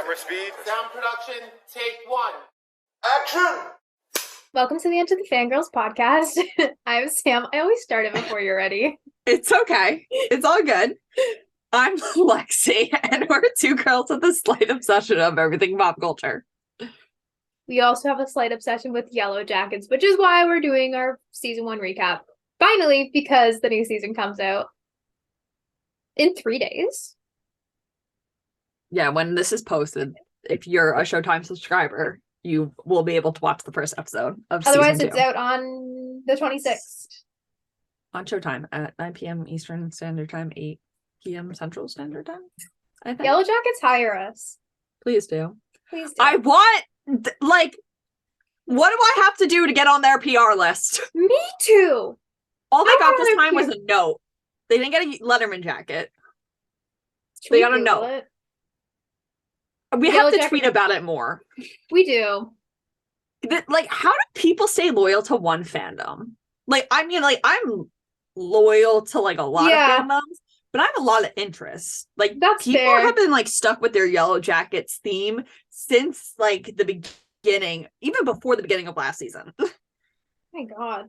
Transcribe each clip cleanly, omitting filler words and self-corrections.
Camera speed. Sound production, take one. Action! Welcome to the Enter The Fangirls podcast. I'm Sam. I always start it before you're ready. It's okay. It's all good. I'm Lexie, and we're two girls with a slight obsession of everything pop culture. We also have a slight obsession with Yellowjackets, which is why we're doing our season 1 recap. Finally, because the new season comes out in 3 days. Yeah, when this is posted, if you're a Showtime subscriber, you will be able to watch the first episode of Otherwise, season 2. it's out on the 26th. On Showtime at 9 p.m. Eastern Standard Time, 8 p.m. Central Standard Time, I think. Yellowjackets, hire us. Please do. Please do. I want, like, what do I have to do to get on their PR list? Me too. All they I got want this their time was PR. a note. They didn't get a Letterman jacket. Should They we got a Google note. it? We have to Yellowjacket- tweet about it more. We do. Like, how do people stay loyal to one fandom? Like, I mean, like, I'm loyal to, like, a lot of fandoms, but I have a lot of interests. Like, That's people fair. have been, like, stuck with their Yellowjackets theme since, like, the beginning, even before the beginning of last season. My God.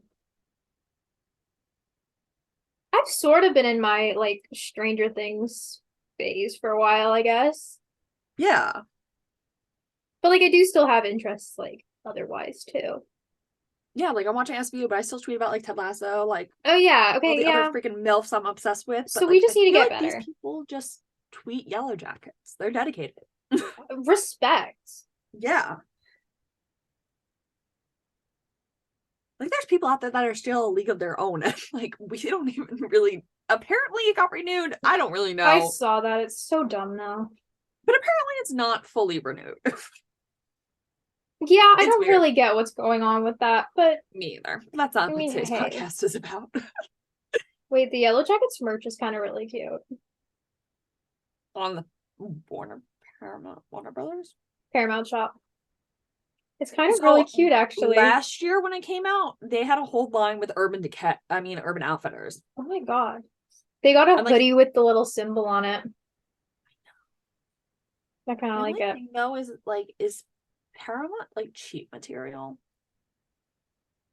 I've sort of been in my, like, Stranger Things phase for a while, I guess. Yeah. But, like, I do still have interests, like, otherwise, too. Yeah, like, I'm watching SVU, but I still tweet about, like, Ted Lasso, like, Oh, yeah. all Okay, the yeah. other freaking MILFs I'm obsessed with. So but, we like, just I need to feel get like better. These people just tweet Yellowjackets. They're dedicated. Respect. Yeah. Like, there's people out there that are still a league of their own. Like, we don't even really... Apparently, it got renewed. I don't really know. I saw that. It's so dumb, though. But apparently, it's not fully renewed. Yeah, I It's don't weird. really get what's going on with that, but Me either. That's not I what mean, today's hey. podcast is about. wait, the Yellowjackets merch is kind of really cute. On the Warner Brothers? Paramount shop. It's kind of So, really cute, actually. Last year when it came out, they had a whole line with Urban Outfitters. Oh my God. They got a I'm like- hoodie with the little symbol on it. I kind of like it. Is Paramount like cheap material?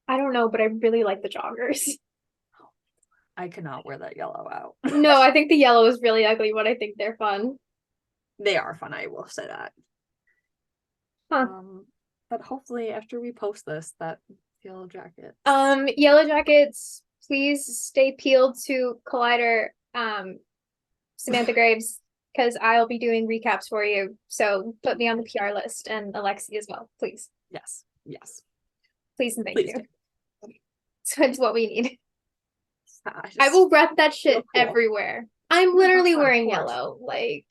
I don't know, but I really like the joggers. I cannot wear that yellow out. No, I think the yellow is really ugly, but I think they're fun. They are fun, I will say that. Huh. But hopefully after we post this, that Yellowjacket. Yellowjackets, please stay peeled to Collider, Samantha Graves, because I'll be doing recaps for you. So put me on the PR list and Alexie as well, please. Yes. Please and thank Please you. So it's what we need. I I will rep that shit cool. everywhere. I'm literally Of wearing course. yellow. Like,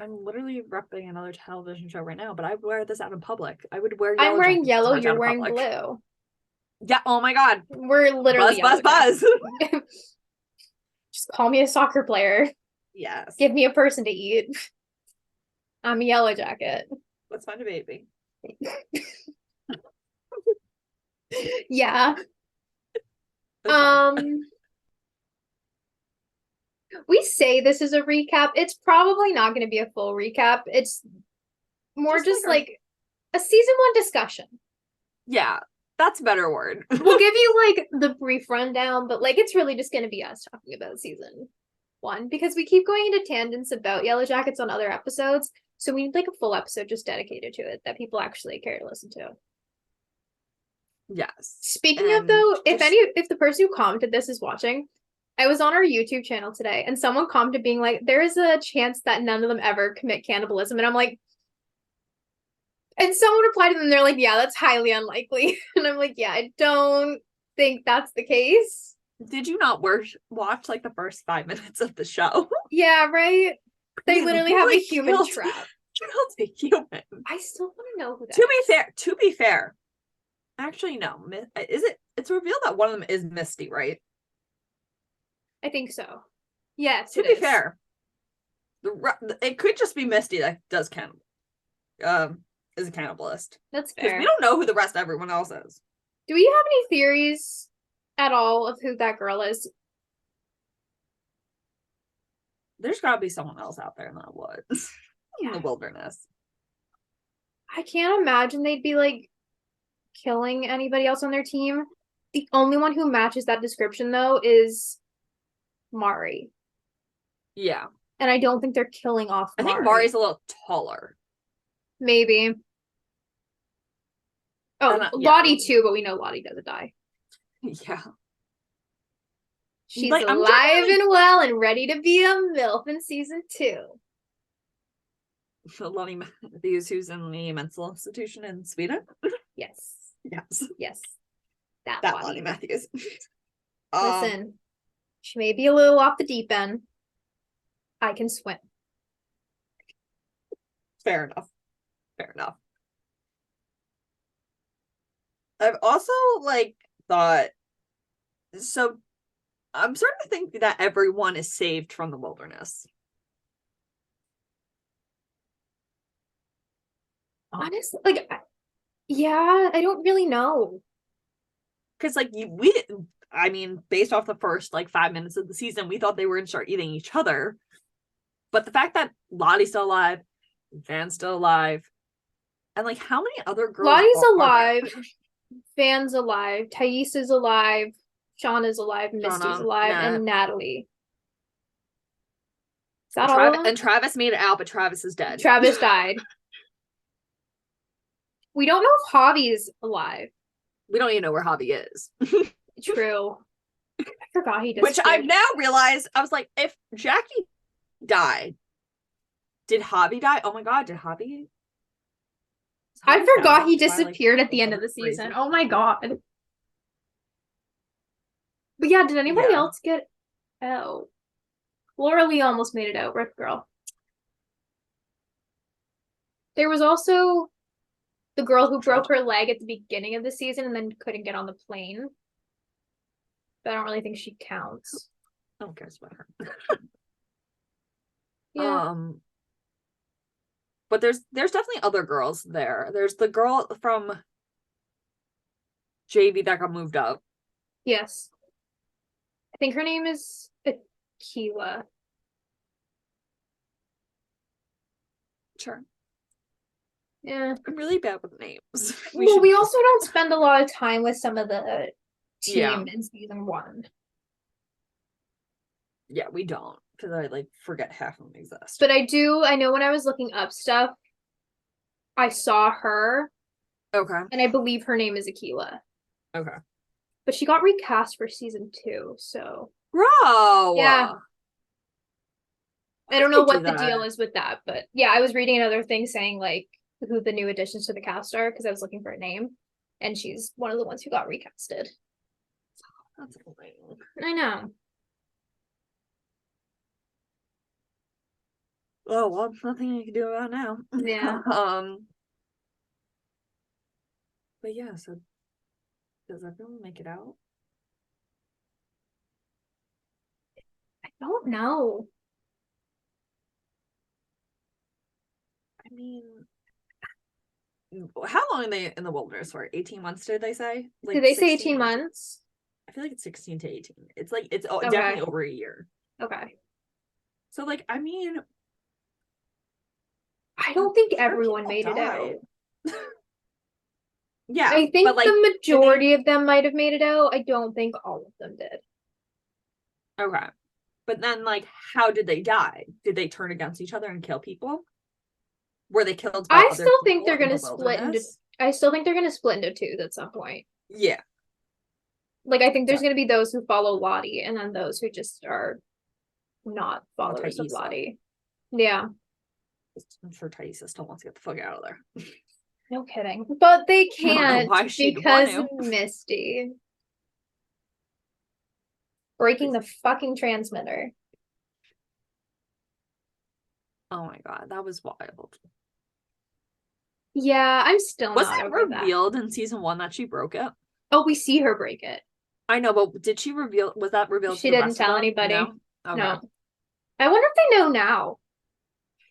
I'm literally repping another television show right now, but I would wear this out in public. I would wear I'm wearing Yellowjackets yellow, out you're in wearing public. blue. Yeah, oh my God. We're literally Buzz. Yellowjackets. Just call me a soccer player. Yes. Give me a person to eat. I'm a Yellowjacket. Let's find a baby. Yeah. That's fine. We say this is a recap. It's probably not going to be a full recap. It's more just like a season 1 discussion. Yeah, that's a better word. We'll give you like the brief rundown, but like it's really just going to be us talking about season 1 because we keep going into tangents about Yellowjackets on other episodes. So we need like a full episode just dedicated to it that people actually care to listen to. Yes. Speaking of And though, just- if the person who commented this is watching, I was on our YouTube channel today and someone commented being like, there is a chance that none of them ever commit cannibalism. And I'm like, and someone replied to them, they're like, yeah, that's highly unlikely. And I'm like, yeah, I don't think that's the case. Did you not watch like the first 5 minutes of the show? Yeah, right? They literally have a human killed- trap. Killed a human. I still want to know who that To be fair, actually no. It's revealed that one of them is Misty, right? I think so. Yes, To it be is. fair, it could just be Misty that does is a cannibalist. That's Because fair. we don't know who the rest of everyone else is. Do we have any theories at all of who that girl is? There's gotta be someone else out there in the woods. In the wilderness. I can't imagine they'd be like killing anybody else on their team. The only one who matches that description though is Mari. Yeah. And I don't think they're killing off I Mari. think Mari's a little taller. Maybe. Oh, Lottie too, but we know Lottie doesn't die. Yeah. She's alive and well and ready to be a MILF in season 2. Lottie Matthews, who's in the mental institution in Sweden. Yes. Yes. That Lottie Matthews. Listen, she may be a little off the deep end. I can swim. Fair enough. I've also thought, so I'm starting to think that everyone is saved from the wilderness. Honestly, yeah, I don't really know. Because based off the first 5 minutes of the season, we thought they were going to start eating each other. But the fact that Lottie's still alive, Van's still alive, and how many other girls? Lottie's alive, Van's alive, Thais is alive, Shauna's alive, Misty's alive, and Natalie. Is that all of them? And Travis made it out, but Travis is dead. Travis died. We don't know if Javi's alive. We don't even know where Javi is. True. I forgot he Which disappeared. I've now realized, I was like, if Jackie died, did Javi die? Oh my god, did Javi? I forgot he disappeared at the end of the season. Oh my god. But yeah, did anybody else get out? Laura Lee almost made it out, Rip Girl. There was also the girl who broke her leg at the beginning of the season and then couldn't get on the plane. But I don't really think she counts. I don't care about her. Yeah. But there's definitely other girls there. There's the girl from JV that got moved up. Yes. I think her name is Akilah. Sure. Yeah. I'm really bad with names. We also don't spend a lot of time with some of the team in season 1. Yeah, we don't. Because I forget half of them exist. But I know when I was looking up stuff, I saw her. Okay. And I believe her name is Akilah. Okay. But she got recast for season 2, so. Bro! Yeah. I don't know what the deal is with that, but yeah, I was reading another thing saying who the new additions to the cast are because I was looking for a name, and she's one of the ones who got recasted. That's annoying. I know. Oh well, nothing I can do about it now. Yeah. But yeah, so does everyone make it out? I don't know. I mean, how long are they in the wilderness for? 18 months, did they say? Did they say 18 months? I feel like it's 16 to 18. It's definitely over a year. Okay. So I mean, I don't think everyone made it out. Yeah. I think the majority of them might have made it out. I don't think all of them did. Okay. But then how did they die? Did they turn against each other and kill people? Were they killed by I still think they're gonna split into twos at some point. Yeah. I think there's gonna be those who follow Lottie and then those who just are not followers of Lottie. Yeah. I'm sure Thaisa still wants to get the fuck out of there. No kidding. But they can't because want to. Misty. Breaking the fucking transmitter. Oh my god, that was wild. Yeah, I'm still was not it over revealed in season 1 that she broke it? Oh, we see her break it. I know, but did she reveal? Was that revealed? She didn't tell anybody. No? Okay. No. I wonder if they know now.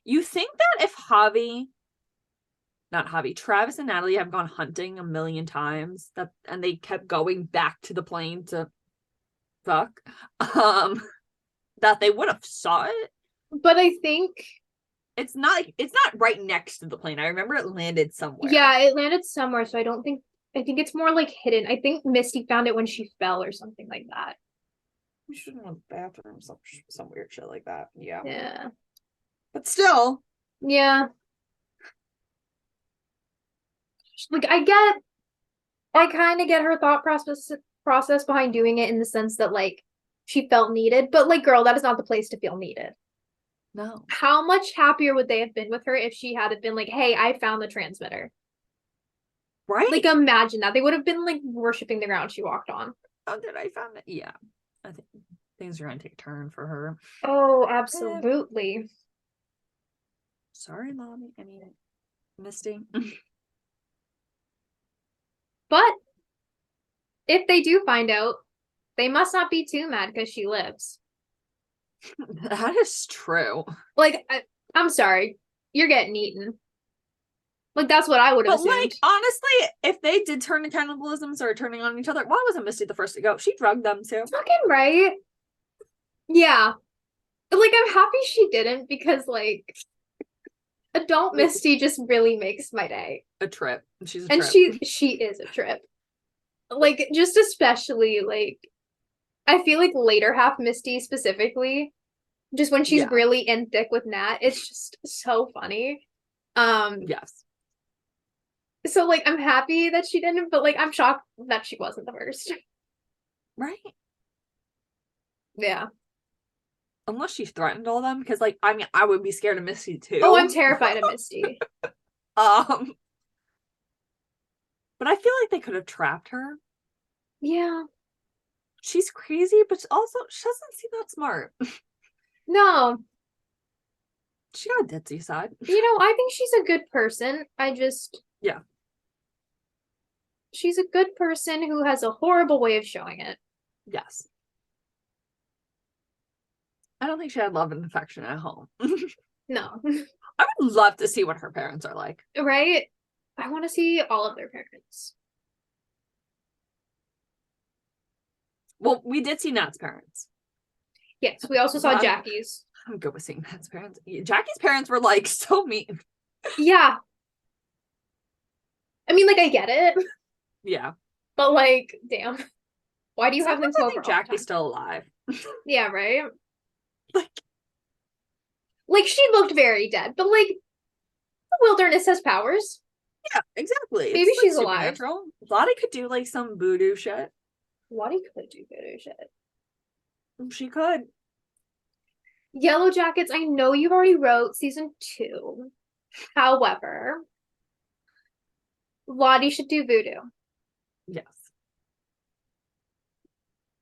You think that if Travis and Natalie have gone hunting a million times and they kept going back to the plane to fuck, that they would have saw it? But I think It's not right next to the plane. I remember it landed somewhere. Yeah, it landed somewhere, so I think it's more like hidden. I think Misty found it when she fell or something like that. We should have a bathroom, some weird shit like that. Yeah. Yeah. But still. Yeah. Like I kind of get her thought process behind doing it in the sense that like she felt needed, but like girl, that is not the place to feel needed. No. How much happier would they have been with her if she had been like, "Hey, I found the transmitter." Right? Like imagine that. They would have been like worshiping the ground she walked on. Oh, did I found it? Yeah. I think things are going to take a turn for her. Oh, absolutely. Sorry, Mommy. I mean, Misty. But if they do find out, they must not be too mad because she lives. That is true. Like, I'm sorry. You're getting eaten. Like, that's what I would have assumed. Like, honestly, if they did turn to cannibalism, started turning on each other, why wasn't Misty the first to go? She drugged them too. Fucking right. Yeah. Like, I'm happy she didn't because, like, adult Misty just really makes my day. A trip. She's a and trip. she is a trip. Like, just especially, like, I feel like later half Misty specifically, just when she's really in thick with Nat, it's just so funny. Yes. So, like, I'm happy that she didn't, but, like, I'm shocked that she wasn't the first. Right? Yeah. Unless she threatened all of them, because, like, I mean, I would be scared of Misty too. Oh, I'm terrified of Misty. But I feel like they could have trapped her. Yeah. She's crazy, but also she doesn't seem that smart. No. She got a ditzy side. You know, I think she's a good person. Yeah. She's a good person who has a horrible way of showing it. Yes. I don't think she had love and affection at home. No. I would love to see what her parents are like. Right? I want to see all of their parents. Well, we did see Nat's parents. Yes, we also saw Jackie's. I'm good with seeing Nat's parents. Jackie's parents were, like, so mean. Yeah. I mean, like, I get it. Yeah. But, like, damn. Why do you have them come over? I think Jackie's still alive. Yeah, right? Like, she looked very dead, but, like, the wilderness has powers. Yeah, exactly. Maybe it's, she's like, alive. Supernatural. Lottie could do, like, some voodoo shit. Lottie could do voodoo shit. She could. Yellowjackets, I know you already wrote season 2. However, Lottie should do voodoo. Yes.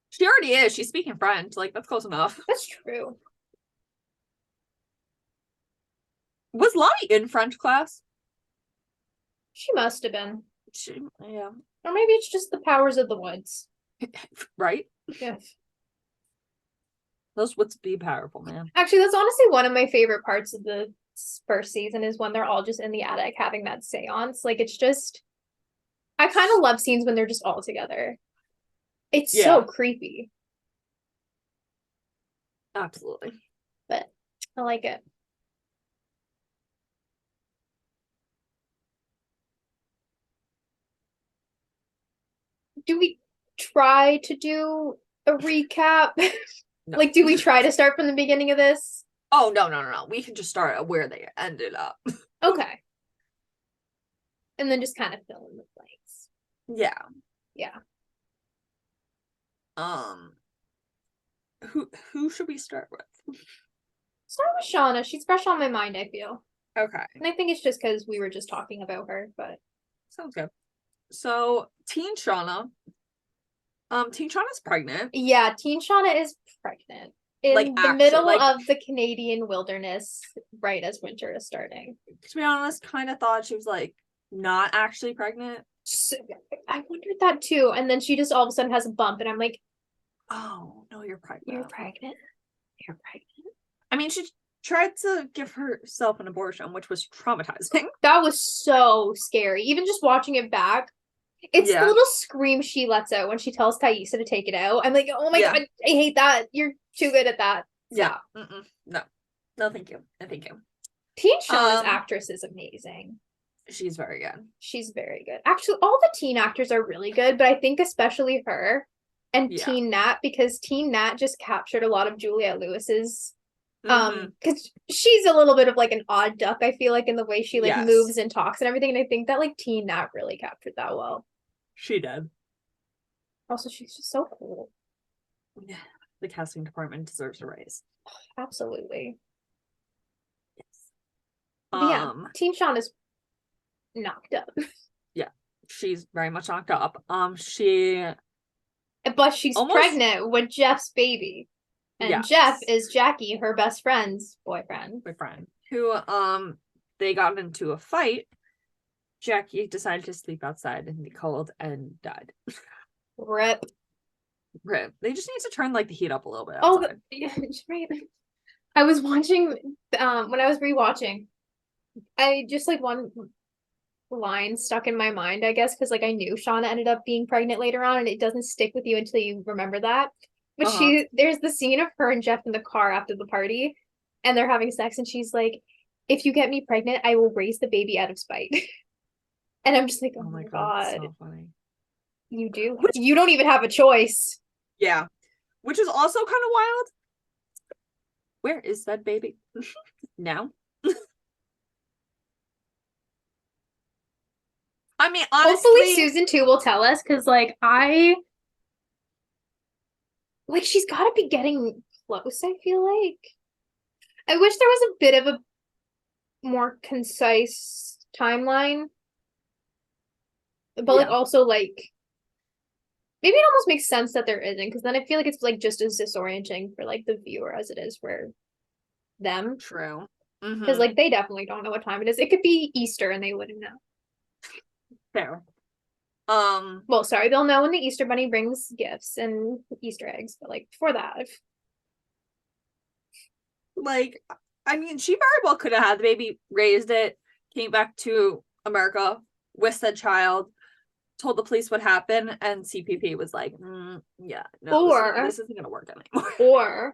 She already is. She's speaking French. Like, that's close enough. That's true. Was Lottie in French class? She must have been. Yeah. Or maybe it's just the powers of the woods. Right? Yeah. Those woods be powerful, man. Actually, that's honestly one of my favorite parts of the first season is when they're all just in the attic having that seance. Like, it's just... I kind of love scenes when they're just all together. It's so creepy. Absolutely. But I like it. Do we try to do a recap? No. Like, do we try to start from the beginning of this? Oh, no. We can just start at where they ended up. Okay. And then just kind of fill in the blanks. Yeah. Yeah. Who should we start with? Start with Shauna. She's fresh on my mind, I feel. Okay. And I think it's just because we were just talking about her, but... Sounds good. So, Teen Shauna. Teen Shauna's pregnant. Yeah, Teen Shauna is pregnant. In Like, the actually, middle like- of the Canadian wilderness, right as winter is starting. To be honest, kind of thought she was, like, not actually pregnant. So, I wondered that too. And then she just all of a sudden has a bump, and I'm like, Oh, no, you're pregnant. You're pregnant? You're pregnant? I mean, she tried to give herself an abortion, which was traumatizing. That was so scary. Even just watching it back, it's the little scream she lets out when she tells Thaisa to take it out. I'm like, oh my god, I hate that. You're too good at that. Yeah. No, thank you. No, thank you. Teen Shauna's actress is amazing. She's very good. She's very good. Actually, all the teen actors are really good, but I think especially her and Teen Nat, because Teen Nat just captured a lot of Juliette Lewis's because she's a little bit of like an odd duck, I feel like, in the way she like moves and talks and everything. And I think that like Teen Nat really captured that well. She did. Also, she's just so cool. Yeah. The casting department deserves a raise. Absolutely. Yes. Yeah, Teen Shaun is knocked up. Yeah, she's very much knocked up. But she's pregnant with Jeff's baby. And Jeff is Jackie, her best friend's boyfriend. Who they got into a fight. Jackie decided to sleep outside in the cold and died. Rip. They just need to turn like the heat up a little bit Oh, outside. right. I was watching when I was rewatching. I just like one line stuck in my mind, I guess, because like I knew Shauna ended up being pregnant later on, and it doesn't stick with you until you remember that. But there's the scene of her and Jeff in the car after the party, and they're having sex, and she's like, "If you get me pregnant, I will raise the baby out of spite." And I'm just like, oh my God. So funny. You do? You don't even have a choice. Yeah. Which is also kind of wild. Where is that baby? Now? I mean, honestly... Hopefully Susan 2 will tell us, because, like, she's got to be getting close, I feel like. I wish there was a bit of a more concise timeline. But, like, also, like... Maybe it almost makes sense that there isn't, because then I feel like it's, like, just as disorienting for, like, the viewer as it is for them. True. Because, like, they definitely don't know what time it is. It could be Easter and they wouldn't know. Fair. Well, sorry, they'll know when the Easter Bunny brings gifts and Easter eggs, but, like, before that... Like, I mean, she very well could have had the baby, raised it, came back to America with said child, told the police what happened, and CPP was like, yeah, no, this isn't gonna work anymore. Or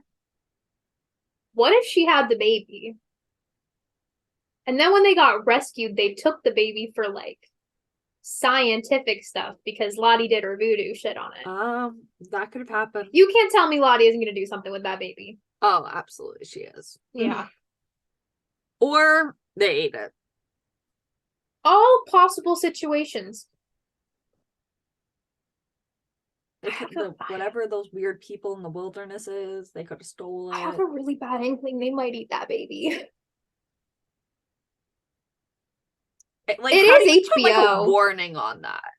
what if she had the baby, and then when they got rescued, they took the baby for like scientific stuff because Lottie did her voodoo shit on it. That could have happened. You can't tell me Lottie isn't gonna do something with that baby. Oh, absolutely, she is. Yeah. Or they ate it. All possible situations. Whatever those weird people in the wilderness is, they could have stolen it. I have a really bad inkling they might eat that baby. Like, it is HBO. Put, like, a warning on that.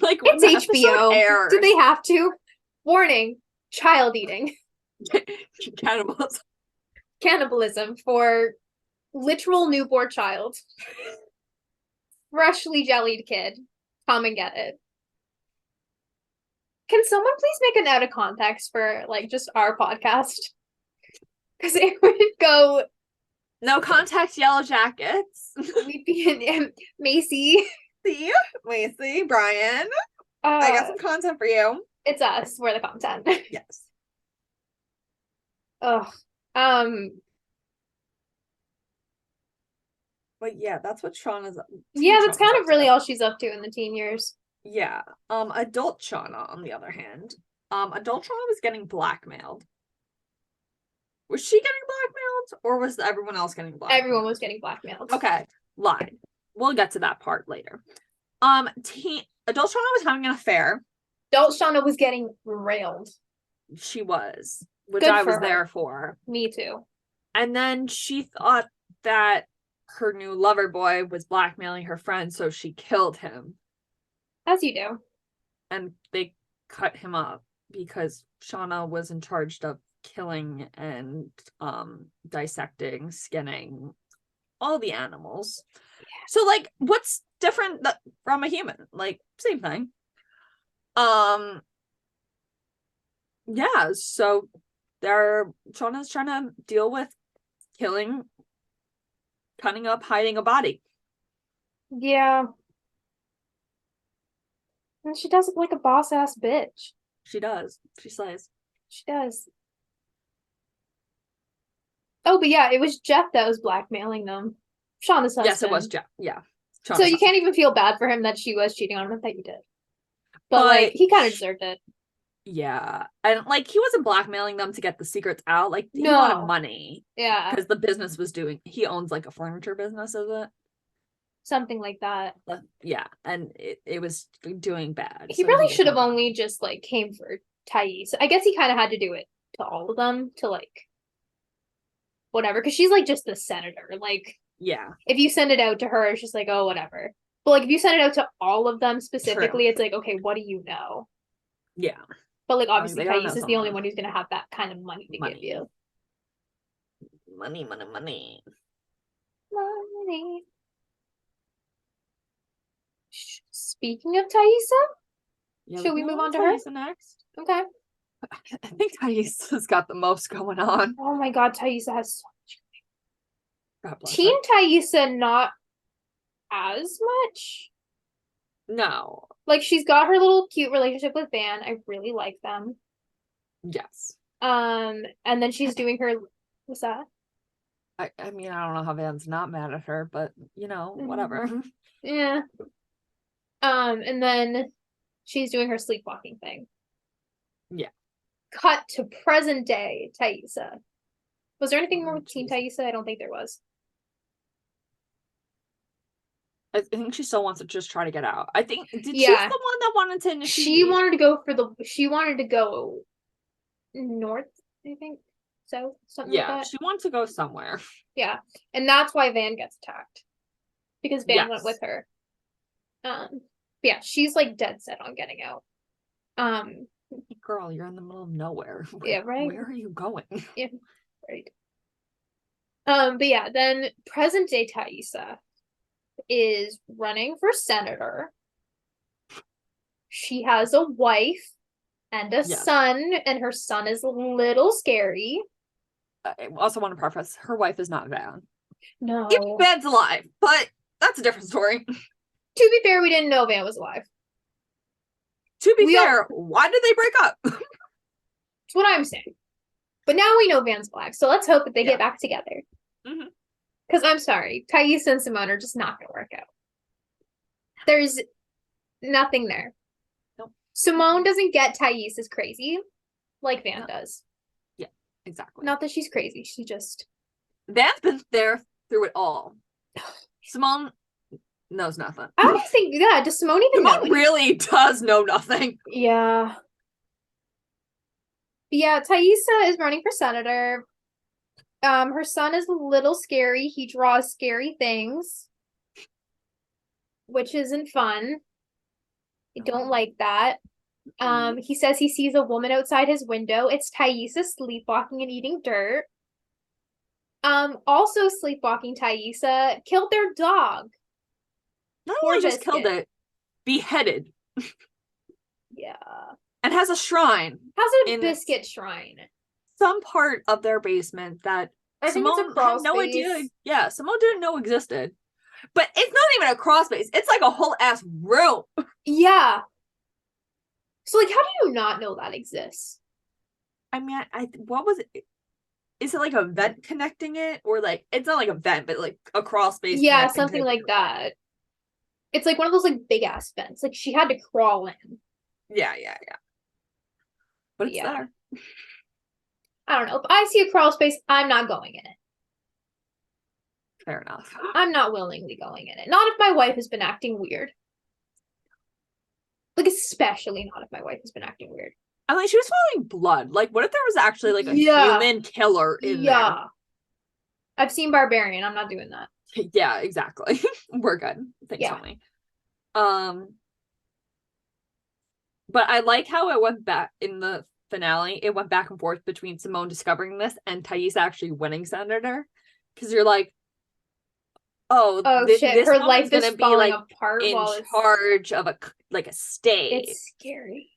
Like, it's HBO. Do they have to? Warning: child eating. Cannibalism for literal newborn child. Freshly jellied kid. Come and get it. Can someone please make an out of context for like just our podcast? Because it would go. No context, Yellowjackets. We'd be in Macy. See? Macy, Brian. I got some content for you. It's us. We're the content. Yes. Ugh. But yeah, that's what Shauna's up to. Yeah, that's kind of really all she's up to in the teen years. Yeah. Adult Shauna, on the other hand. Adult Shauna was getting blackmailed. Was she getting blackmailed, or was everyone else getting blackmailed? Everyone was getting blackmailed. Okay, lied. We'll get to that part later. Adult Shauna was having an affair. Adult Shauna was getting railed. She was, which I was there for. Me too. And then she thought that her new lover boy was blackmailing her friend, so she killed him. As you do. And they cut him up because Shauna was in charge of killing and dissecting, skinning all the animals. Yeah. So, like, what's different from a human? Like, same thing. Yeah, so Shauna's trying to deal with killing, cutting up, hiding a body. Yeah. And she does it like a boss-ass bitch. She does. She slays. She does. Oh, but yeah, it was Jeff that was blackmailing them. Shauna's husband. Yes, it was Jeff. Yeah. So Shauna's you can't even feel bad for him that she was cheating on him. That you did. But like, But he kind of deserved it. yeah. And like, he wasn't blackmailing them to get the secrets out. Like, he No. wanted money. Yeah, Because the business was he owns like a furniture business, is it? something like that. Yeah. And it was doing bad. He so really just should have wanted- only just like came for Thais. I guess he kind of had to do it to all of them to like whatever, because she's like just the senator. Like, Yeah. if you send it out to her, it's just like, oh, whatever. But like, if you send it out to all of them specifically, it's like, okay, what do you know? Yeah. But like, obviously, they gotta know Thais is the only someone. one who's gonna have that kind of money to give you. Money. Money. Speaking of Thaisa, Yeah, should we move on to her? Thaisa next? Okay. I think Thaisa's got the most going on. Oh my God, Thaisa has so much. God bless Teen her. Thaisa, not as much. No. Like, she's got her little cute relationship with Van. I really like them. Yes. And then she's doing her. What's that? I mean, I don't know how Van's not mad at her, but whatever. Yeah. And then she's doing her sleepwalking thing. Yeah. Cut to present day Thaisa. Was there anything more Oh, with Teen jeez. Thaisa? I don't think there was. I think she still wants to just try to get out. I think she's the Yeah. one that wanted to initiate. She wanted to go north, I think. So something like that. She wants to go somewhere. Yeah. And that's why Van gets attacked. Because Van went Yes. with her. But yeah, she's like dead set on getting out. Girl, you're in the middle of nowhere. Yeah, right. Where are you going? Yeah, right. But yeah, then present day Thaisa is running for senator. She has a wife and a son, and her son is a little scary. I also want to preface, her wife is not Van. No. If Van's alive, but that's a different story. To be fair, we didn't know Van was alive. To be fair, why did they break up? That's what I'm saying. But now we know Van's black, so let's hope that they get back together. Because I'm sorry, Thaisa and Simone are just not going to work out. There's nothing there. Nope. Simone doesn't get Thais is crazy like Van does. Yeah, exactly. Not that she's crazy, she just... Van's been there through it all. Simone knows nothing. I don't think, does Simone even know? Simone really does know nothing. Yeah. Yeah, Thaisa is running for senator. Her son is a little scary. He draws scary things, which isn't fun. I don't like that. He says he sees a woman outside his window. It's Thaisa sleepwalking and eating dirt. Also sleepwalking Thaisa killed their dog. Not only just killed it, beheaded. Yeah. And has a shrine. Has a biscuit shrine. Some part of their basement that Simone had no idea. Yeah, Simone didn't know existed. But it's not even a crawl space. It's like a whole ass room. Yeah. So like, how do you not know that exists? I mean, what was it? Is it like a vent connecting it, or like it's not like a vent, but like a crawl space? Yeah, something like that. It's like one of those like big ass vents. Like she had to crawl in. Yeah. But it's there. I don't know. If I see a crawl space, I'm not going in it. Fair enough. I'm not willingly going in it. Not if my wife has been acting weird. Like, especially not if my wife has been acting weird. And like, she was following blood. Like, what if there was actually like a human killer in there? I've seen Barbarian. I'm not doing that. Yeah, exactly. We're good. Thanks, Tony. But I like how it went back in the finale. It went back and forth between Simone discovering this and Thaisa actually winning senator. Because you're like, shit, this her life is gonna be falling like apart in while charge of a state. It's scary.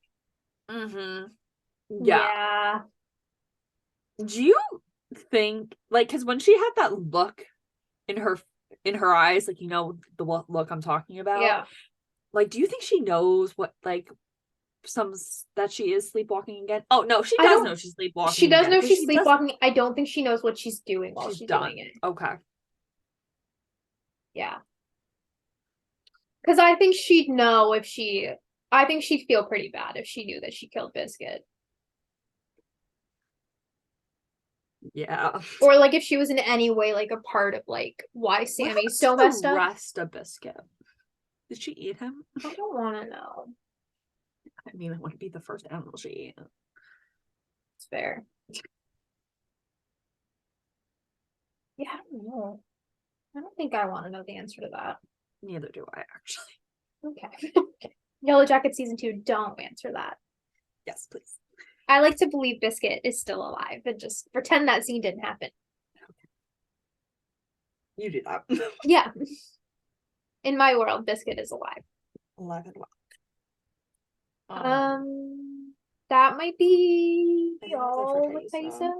Yeah. Do you think, like, because when she had that look in her eyes, like, the look I'm talking about, like, do you think she knows what, like, that she is sleepwalking again. Oh no, she I does don't- know she's sleepwalking. She does again, know 'cause she's she sleepwalking. I don't think she knows what she's doing while she's done. doing it. Okay. Yeah. Because I think she'd know if she. I think she'd feel pretty bad if she knew that she killed Biscuit. Yeah. Or like if she was in any way like a part of like why Sammy's so messed up. Rest of Biscuit. Did she eat him? I don't want to know. I mean, it wouldn't be the first animal she ate. It's fair. Yeah, I don't know. I don't think I want to know the answer to that. Neither do I, actually. Okay. Yellowjackets season 2, don't answer that. Yes, please. I like to believe Biscuit is still alive and just pretend that scene didn't happen. You do that. Yeah. In my world, Biscuit is alive. Alive and well. That might be I think that's it for all with Taisa. Taisa.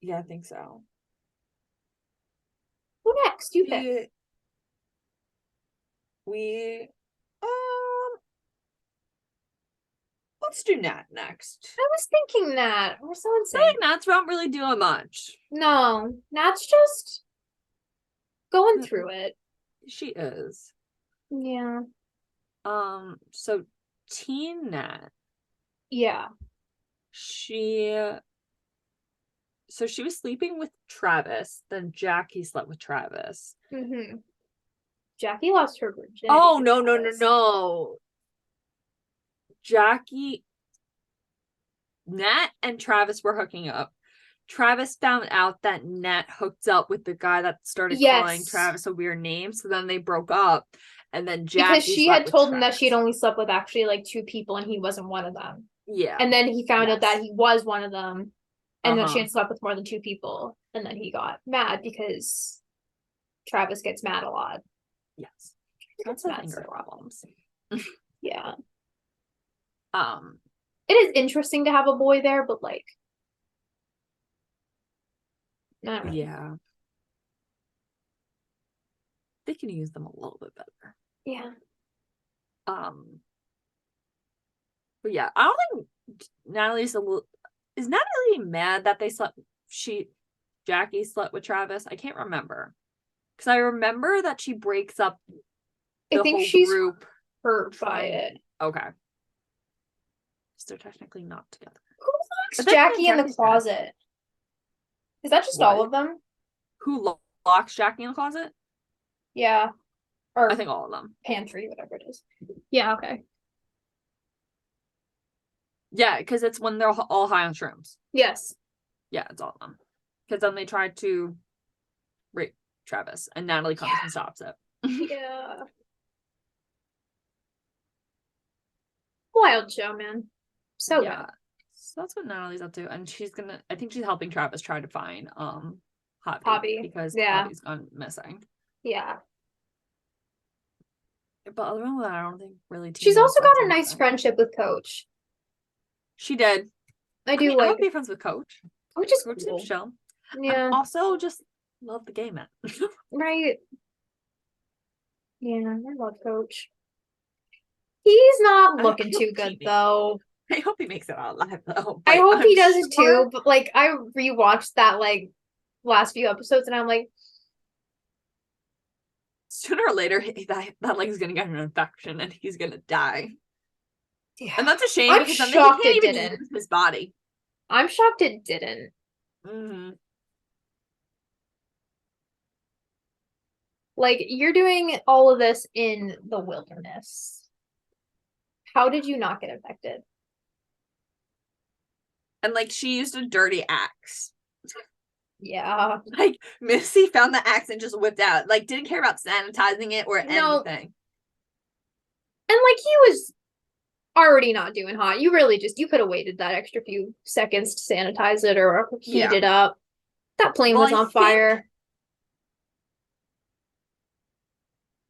Yeah, I think so. Who next? You pick. Let's do Nat next. I was thinking that. We're so I insane. feel like Nat's not really doing much. No, Nat's just going through it. She is. Yeah. So Teen Nat. Yeah. She was sleeping with Travis, then Jackie slept with Travis. Mm-hmm. Jackie lost her virginity. Oh, no. Nat and Travis were hooking up. Travis found out that Nat hooked up with the guy that started calling Travis a weird name, so then they broke up. And then Jackie because she had told him that she had only slept with actually like 2 people and he wasn't one of them. Yeah. And then he found out that he was one of them, and then she Uh-huh. had slept with more than 2 people, and then he got mad because Travis gets mad a lot. Yes. That's the mad finger so. problems. Yeah. It is interesting to have a boy there, but like, I don't know. Yeah. They can use them a little bit better. Yeah. But yeah, I don't think Natalie's is Natalie mad that Jackie slept with Travis? I can't remember. Because I remember that she breaks up the I think whole she's group. hurt by it. Okay. So they're technically not together. Who locks Jackie in the closet? Is that just all of them? Who locks Jackie in the closet? Yeah. Or I think all of them. Pantry, whatever it is. Yeah, okay. Yeah, because it's when they're all high on shrooms. Yes. Yeah, it's all of them. Because then they tried to rape Travis, and Natalie comes and stops it. Yeah. Wild show, man. So yeah. good. So that's what Natalie's up to, and I think she's helping Travis try to find Hobby because Hobby's gone missing. Yeah. But other than that, I don't think really. She's also got a nice friendship with Coach. She did. I do I would be friends with Coach. Coach is cool. Show. Yeah. Also, just love the gay man. Right. Yeah, I love Coach. He's not looking too good though. I hope he makes it out alive though. I hope he does it too. But like, I rewatched that like last few episodes, and I'm like, sooner or later that like is gonna get an infection and he's gonna die. Yeah. And that's a shame I'm because then shocked he can't it even didn't. use his body. I'm shocked it didn't. Mm-hmm. Like, you're doing all of this in the wilderness. How did you not get infected? And like she used a dirty axe. Yeah. Like Missy found the axe and just whipped out. Like didn't care about sanitizing it or anything. And like he was already not doing hot. You really you could have waited that extra few seconds to sanitize it or heat it up. That plane was on fire.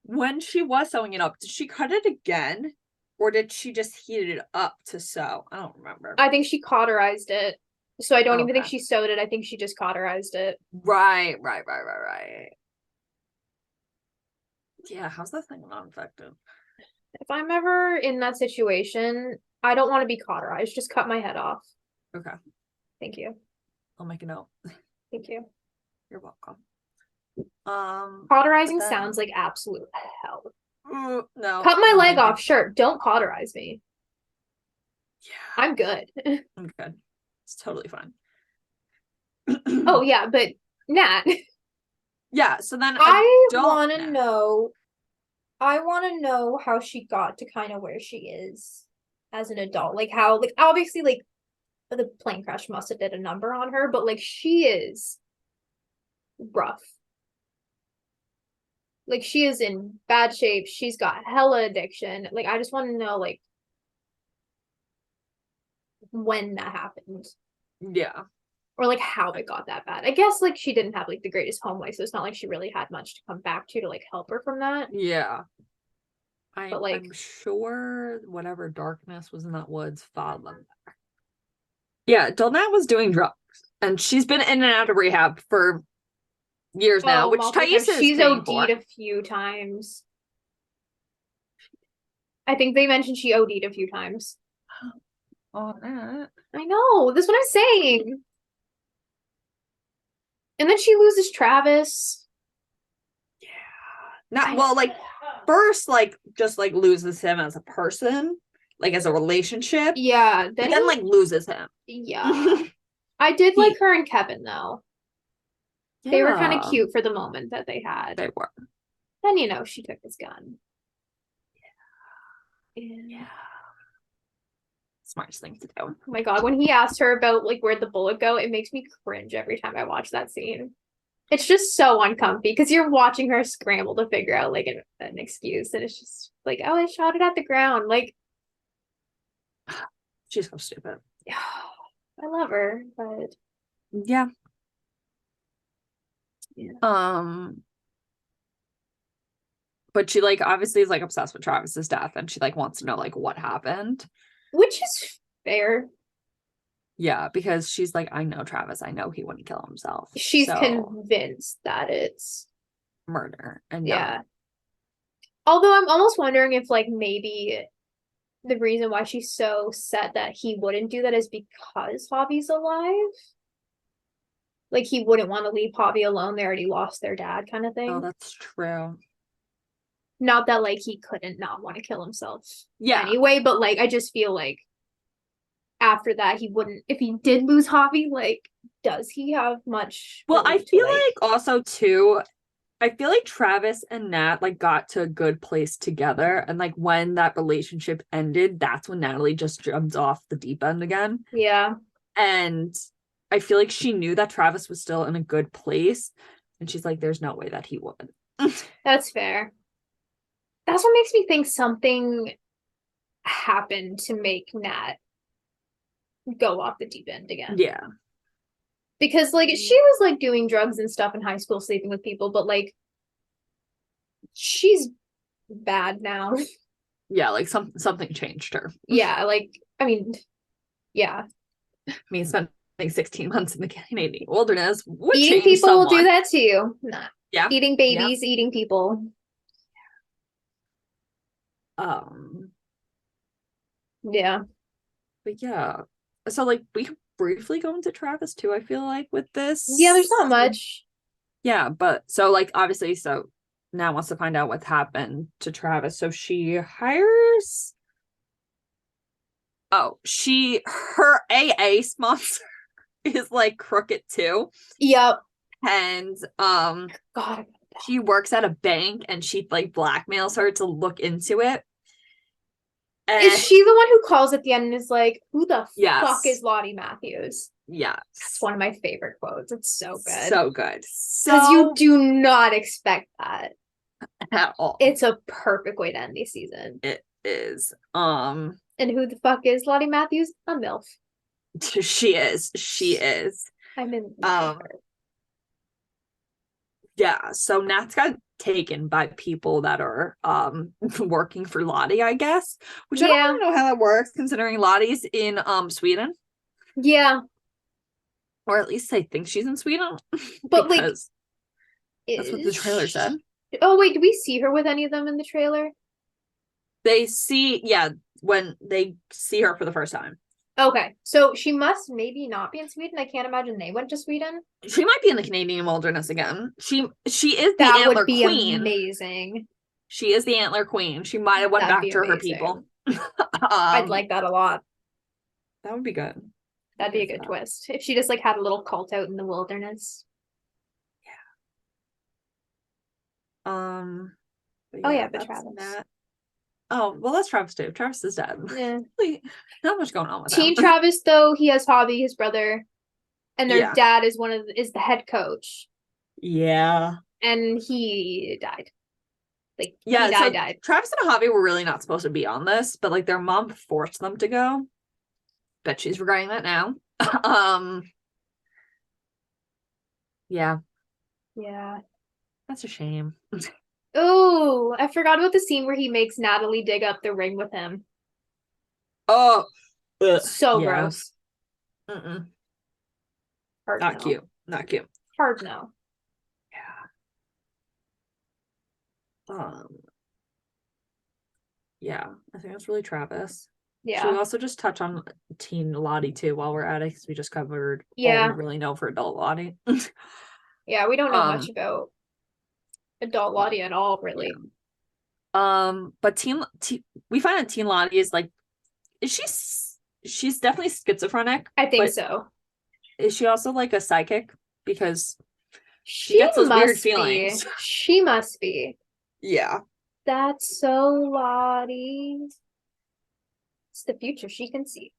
When she was sewing it up, did she cut it again? Or did she just heat it up to sew? I don't remember. I think she cauterized it. So I don't even think she sewed it. I think she just cauterized it. Right. Yeah, how's that thing not infected? If I'm ever in that situation, I don't want to be cauterized. Just cut my head off. Okay. Thank you. I'll make a note. Thank you. You're welcome. Cauterizing sounds like absolute hell. No. Cut my no, leg thank you. off, sure. Don't cauterize me. Yeah. I'm good. I'm good. It's totally fine. Oh yeah, but Nat, Yeah, so then I don't want to know. know how she got to kind of where she is as an adult. Like how, like obviously, like the plane crash must have did a number on her, but like she is rough. Like she is in bad shape. She's got hella addiction. Like I just want to know like when that happened. Yeah. Or like how it got that bad. I guess like she didn't have like the greatest home life, so it's not like she really had much to come back to like help her from that. Yeah. But like I'm sure whatever darkness was in that woods followed them back. Yeah, Delnat was doing drugs. And she's been in and out of rehab for years now, which multiple Taissa times. is She's paying OD'd for. a few times. I think they mentioned she OD'd a few times. Oh, that. I know. That's what I'm saying. And then she loses Travis. Yeah. Not well, like first, like just like loses him as a person, like as a relationship. Yeah. Then like loses him. Yeah. I did like her and Kevin though. Yeah. They were kind of cute for the moment that they had. They were. Then she took his gun. Yeah. Smartest thing to do. Oh my god, when he asked her about like where'd the bullet go, it makes me cringe every time I watch that scene. It's just so uncomfy because you're watching her scramble to figure out like an excuse, and it's just like, oh, I shot it at the ground. Like, she's so stupid. I love her, but yeah. But she like obviously is like obsessed with Travis's death, and she like wants to know like what happened, which is fair. Yeah, because she's like, I know Travis. I know he wouldn't kill himself. She's convinced that it's murder. And yeah. Although I'm almost wondering if like maybe the reason why she's so set that he wouldn't do that is because Javi's alive. Like he wouldn't want to leave Javi alone. They already lost their dad, kind of thing. Oh, that's true. Not that like he couldn't not want to kill himself. Yeah. Anyway, but like I just feel like after that he wouldn't. If he did lose Javi, like does he have much? Well, I feel like also too. I feel like Travis and Nat like got to a good place together, and like when that relationship ended, that's when Natalie just jumped off the deep end again. Yeah. And I feel like she knew that Travis was still in a good place, and she's like, there's no way that he would. That's fair. That's what makes me think something happened to make Nat go off the deep end again. Yeah. Because like she was like doing drugs and stuff in high school, sleeping with people, but like she's bad now. Yeah, like something changed her. Yeah, like I mean, yeah. I mean, spending 16 months in the Canadian wilderness would eating change people someone. will do that to you. Nah. Yeah. Eating babies, eating people. Yeah. But yeah. So like we could briefly go into Travis too, I feel like, with this. Yeah, there's not much. Yeah, but so like obviously so Nat wants to find out what happened to Travis. So she hires her AA sponsor is like crooked too. Yep. And God, she works at a bank and she like blackmails her to look into it. And is she the one who calls at the end and is like, who the fuck is Lottie Matthews? Yes. That's one of my favorite quotes. It's so good. So good. Because you do not expect that. At all. It's a perfect way to end the season. It is. And who the fuck is Lottie Matthews? A MILF. She is. I'm in. Yeah, so Nat's got taken by people that are working for Lottie, I guess. Which I don't really know how that works, considering Lottie's in Sweden. Yeah. Or at least I think she's in Sweden. But like that's what the trailer said. Oh wait, do we see her with any of them in the trailer? They see, when they see her for the first time. Okay, so she must maybe not be in Sweden. I can't imagine they went to Sweden. She might be in the Canadian wilderness again. She is the That antler would be queen. amazing. She is the antler queen. She might have went That'd back be to her amazing. people. I'd like that a lot. That would be good. That'd be a good twist. If she just like had a little cult out in the wilderness. Yeah. Oh yeah, but that's Travis. that. Oh, well, that's Travis too. Travis is dead. Yeah. Not much going on with Teen him. Travis, though, he has Hobby, his brother, and their Yeah. dad is is the head coach, Yeah. and he died. Like Yeah, he so died. Travis and Javi were really not supposed to be on this, but like their mom forced them to go. Bet she's regretting that now. Yeah. Yeah. That's a shame. Oh, I forgot about the scene where he makes Natalie dig up the ring with him. Oh, So yeah. gross. Mm-mm. Hard Not no. cute. Not cute. Hard no. Yeah. Yeah, I think that's really Travis. Yeah. Should we also just touch on teen Lottie too while we're at it? Because we just covered Yeah. all we really know for adult Lottie. Yeah, we don't know much about adult Lottie at all, really. Yeah. But we find that teen Lottie is like, she's definitely schizophrenic. I think so. Is she also like a psychic? Because she gets those weird feelings. She must be. Yeah. That's so Lottie. It's the future she can see.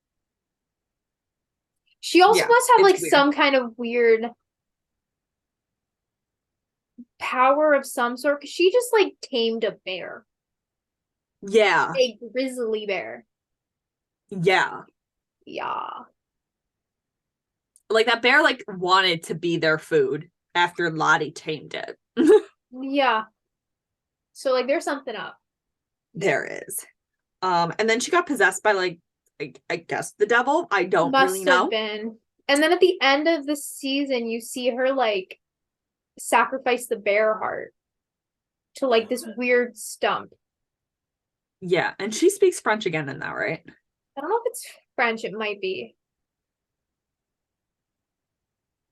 She also must have like weird. some kind of weird power of some sort, because she just like tamed a bear. Yeah. A grizzly bear. Yeah. Yeah. Like that bear like wanted to be their food after Lottie tamed it. Yeah. So like there's something up. There is. And then she got possessed by like I guess the devil. I don't really know. Must have been. And then at the end of the season, you see her like sacrifice the bear heart to like this weird stump. Yeah, and she speaks French again in that, right? I don't know if it's French, it might be.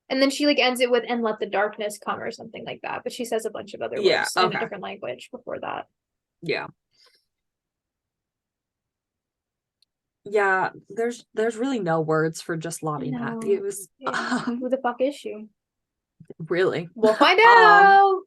And then she like ends it with "and let the darkness come" or something like that. But she says a bunch of other words in a different language before that. Yeah. Yeah, there's really no words for just Lottie Matthews. Yeah. Who the fuck is she? Really? We'll find out.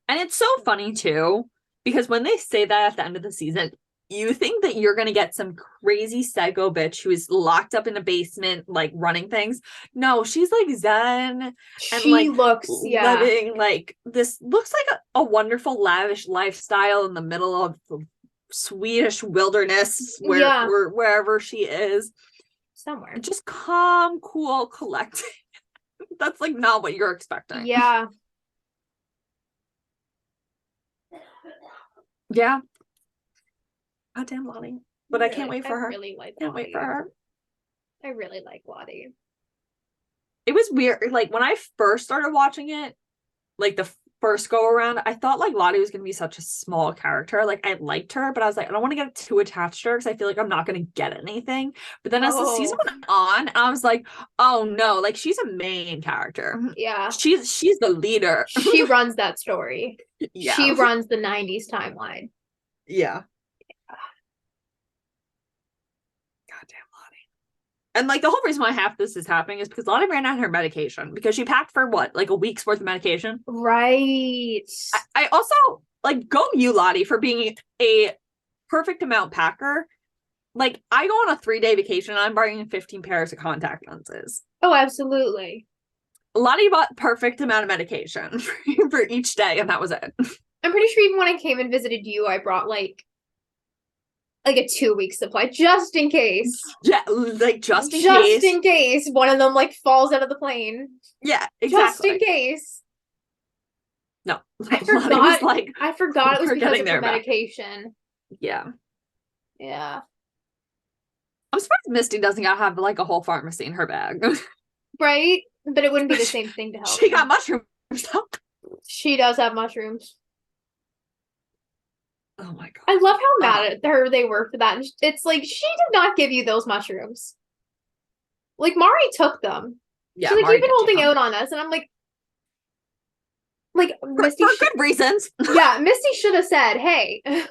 And it's so funny too, because when they say that at the end of the season, you think that you're gonna get some crazy psycho bitch who is locked up in a basement, like running things. No, she's like zen and she like looks living like this. Looks like a wonderful lavish lifestyle in the middle of the Swedish wilderness, wherever she is, somewhere. Just calm, cool, collected. That's like not what you're expecting. Yeah. Yeah. Goddamn Lottie. But I can't wait for her. I really like can't wait for her. I really like Lottie. It was weird. Like when I first started watching it, like the first go around, I thought like Lottie was gonna be such a small character. Like I liked her, but I was like, I don't want to get too attached to her because I feel like I'm not gonna get anything. But then as the season went on, I was like, oh no, like she's a main character. Yeah. She's the leader. She runs that story. Yeah. She runs the 90s timeline. Yeah. Goddamn Lottie. And like the whole reason why half this is happening is because Lottie ran out of her medication because she packed for what, like a week's worth of medication? Right. I also like go you, Lottie, for being a perfect amount packer. Like I go on a 3-day vacation and I'm buying 15 pairs of contact lenses. Oh, absolutely. Lottie bought perfect amount of medication for each day, and that was it. I'm pretty sure even when I came and visited you, I brought like a 2-week supply just in case. Yeah, like just in case. Just in case one of them like falls out of the plane. Yeah, exactly. Just in case. No, I forgot it was because of the medication. Yeah. Yeah. I'm surprised Misty doesn't have like a whole pharmacy in her bag. Right? But it wouldn't be the same thing to help. She got mushrooms. She does have mushrooms. Oh my god. I love how mad at her they were for that. And it's like, she did not give you those mushrooms. Like, Mari took them. Yeah, She's like, Mari you've been did take holding them. out on us. And I'm like, For Misty. good reasons. Yeah, Misty should have said, hey, it's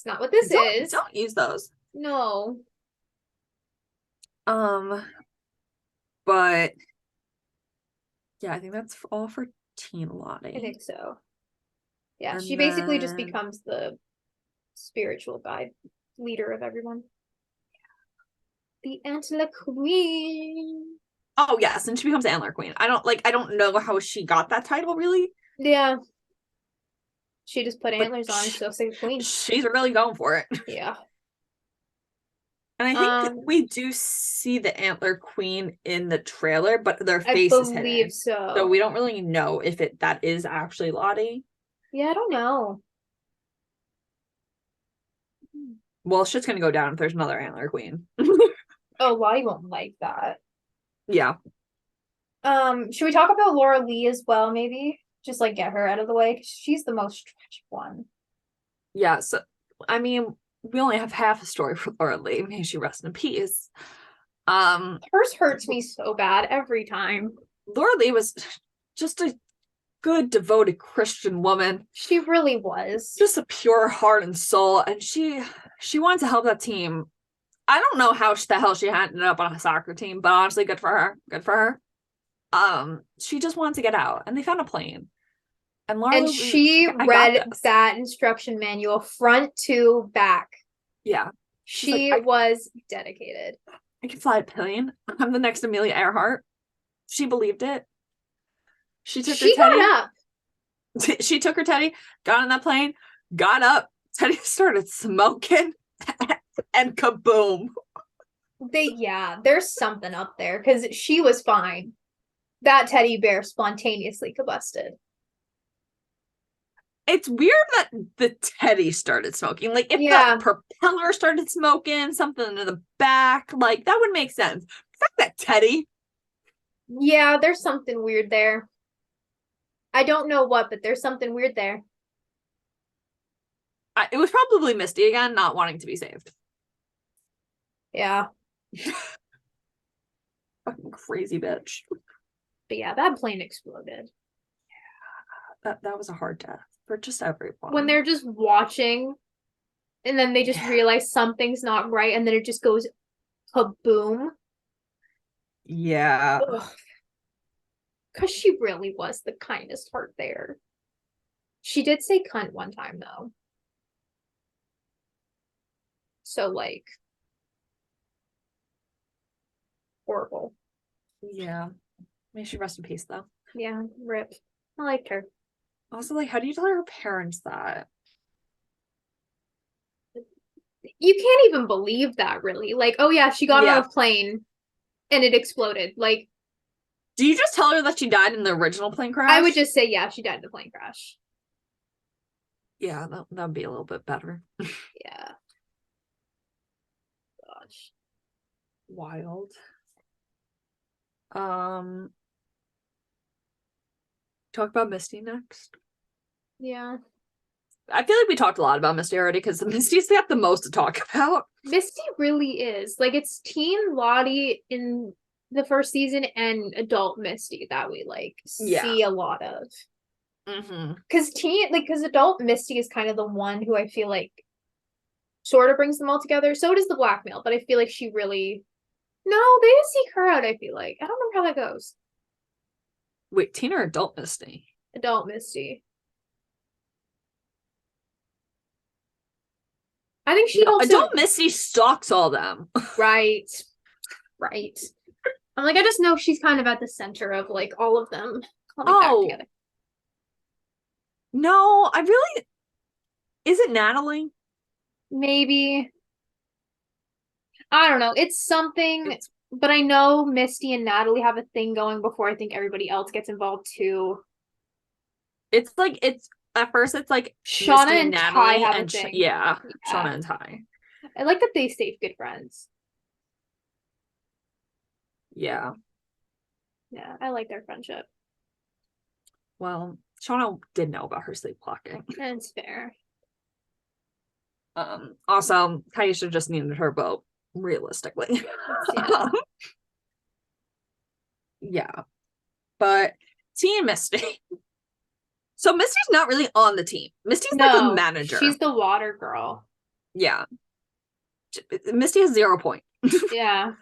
not what this is. Don't use those. No. But yeah, I think that's all for Teen Lottie. I think so. Yeah, And she basically just then- becomes the spiritual guide, leader of everyone. The Antler Queen. Oh yes, and she becomes Antler Queen. I don't know how she got that title really. Yeah. She just put But antlers on, so say queen. She's really going for it. Yeah. And I think we do see the Antler Queen in the trailer, but their I face is hidden. believe so. So we don't really know if that is actually Lottie. Yeah, I don't know. Well, shit's gonna go down if there's another Antler Queen. Oh, Lottie won't like that. Yeah. Should we talk about Laura Lee as well, maybe? Just like get her out of the way, because she's the most tragic one. Yeah, so I mean, we only have half a story for Laura Lee. May she rest in peace. Hers hurts me so bad every time. Laura Lee was just a good, devoted Christian woman. She really was. Just a pure heart and soul, and she wanted to help that team. I don't know how the hell she ended up on a soccer team, but honestly, good for her. Good for her. She just wanted to get out, and they found a plane. And she read that instruction manual front to back. Yeah. She was dedicated. I can fly a plane. I'm the next Amelia Earhart. She believed it. She took her Teddy. Got up. She took her Teddy, got on that plane, got up. Teddy started smoking, and kaboom. There's something up there because she was fine. That teddy bear spontaneously combusted. It's weird that the Teddy started smoking. Like, if the propeller started smoking, something in the back, like, that would make sense. The fact that Teddy. Yeah, there's something weird there. I don't know what, but there's something weird there. It was probably Misty again, not wanting to be saved. Yeah. Fucking crazy bitch. But yeah, that plane exploded. Yeah. That was a hard death for just everyone. When they're just watching and then they just realize something's not right and then it just goes kaboom. Yeah. Because she really was the kindest heart there. She did say cunt one time, though. So, like, horrible. Yeah. May she rest in peace, though. Yeah, rip. I liked her. Also, like, how do you tell her parents that? You can't even believe that, really. Like, oh yeah, she got on a plane and it exploded. Like, do you just tell her that she died in the original plane crash? I would just say, yeah, she died in the plane crash. Yeah, that'd be a little bit better. Yeah. Gosh. Wild. Talk about Misty next. Yeah. I feel like we talked a lot about Misty already because Misty's got the most to talk about. Misty really is. Like, it's teen Lottie in the first season and adult Misty that we see a lot of. Because adult Misty is kind of the one who I feel like sort of brings them all together. So does the blackmail, but I feel like she really they seek her out. I feel like I don't remember how that goes. Wait, teen or adult Misty? Adult Misty. I think she also adult Misty stalks all them. Right. I'm like, I just know she's kind of at the center of like all of them coming back together. No, is it Natalie? Maybe. I don't know. It's something, but I know Misty and Natalie have a thing going before I think everybody else gets involved too. It's at first it's like Shauna Misty and Natalie Ty have and a thing. Shauna and Ty. I like that they stay good friends. Yeah. Yeah, I like their friendship. Well, Shauna did know about her sleepwalking. That's fair. Also, Taisha just needed her boat, realistically. Yeah. Yeah. But Team Misty. So Misty's not really on the team. Misty's like a manager. She's the water girl. Yeah. Misty has 0 point. Yeah.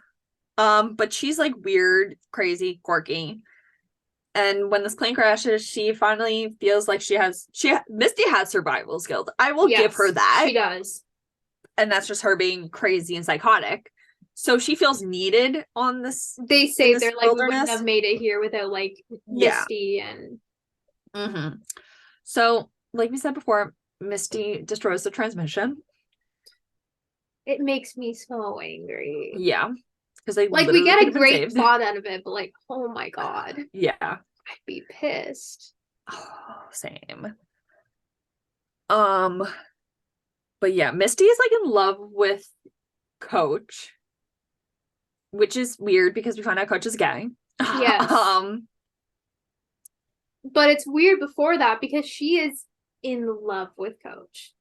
But she's like weird, crazy, quirky. And when this plane crashes, she finally feels like Misty has survival skills. I will give her that. She does. And that's just her being crazy and psychotic. So she feels needed on this. They say they're like, we wilderness. wouldn't have made it here without like Misty and So, like we said before, Misty destroys the transmission. It makes me so angry. Yeah. Because they like we get a great plot out of it, but like, oh my god. Yeah. I'd be pissed. Oh, same. But yeah, Misty is like in love with Coach, which is weird because we find out Coach is gay. Yes. But it's weird before that because she is in love with Coach.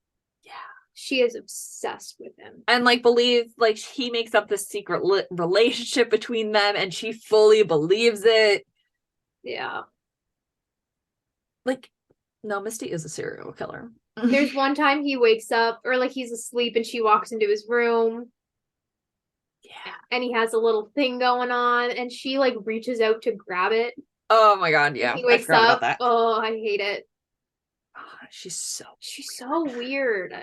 Yeah. She is obsessed with him. And like believes like he makes up this secret relationship between them and she fully believes it. Yeah. Like, no, Misty is a serial killer. There's one time he wakes up or like he's asleep and she walks into his room. Yeah. And he has a little thing going on and she like reaches out to grab it. Oh my god, yeah. He wakes up. About that. Oh, I hate it. Oh, she's so weird.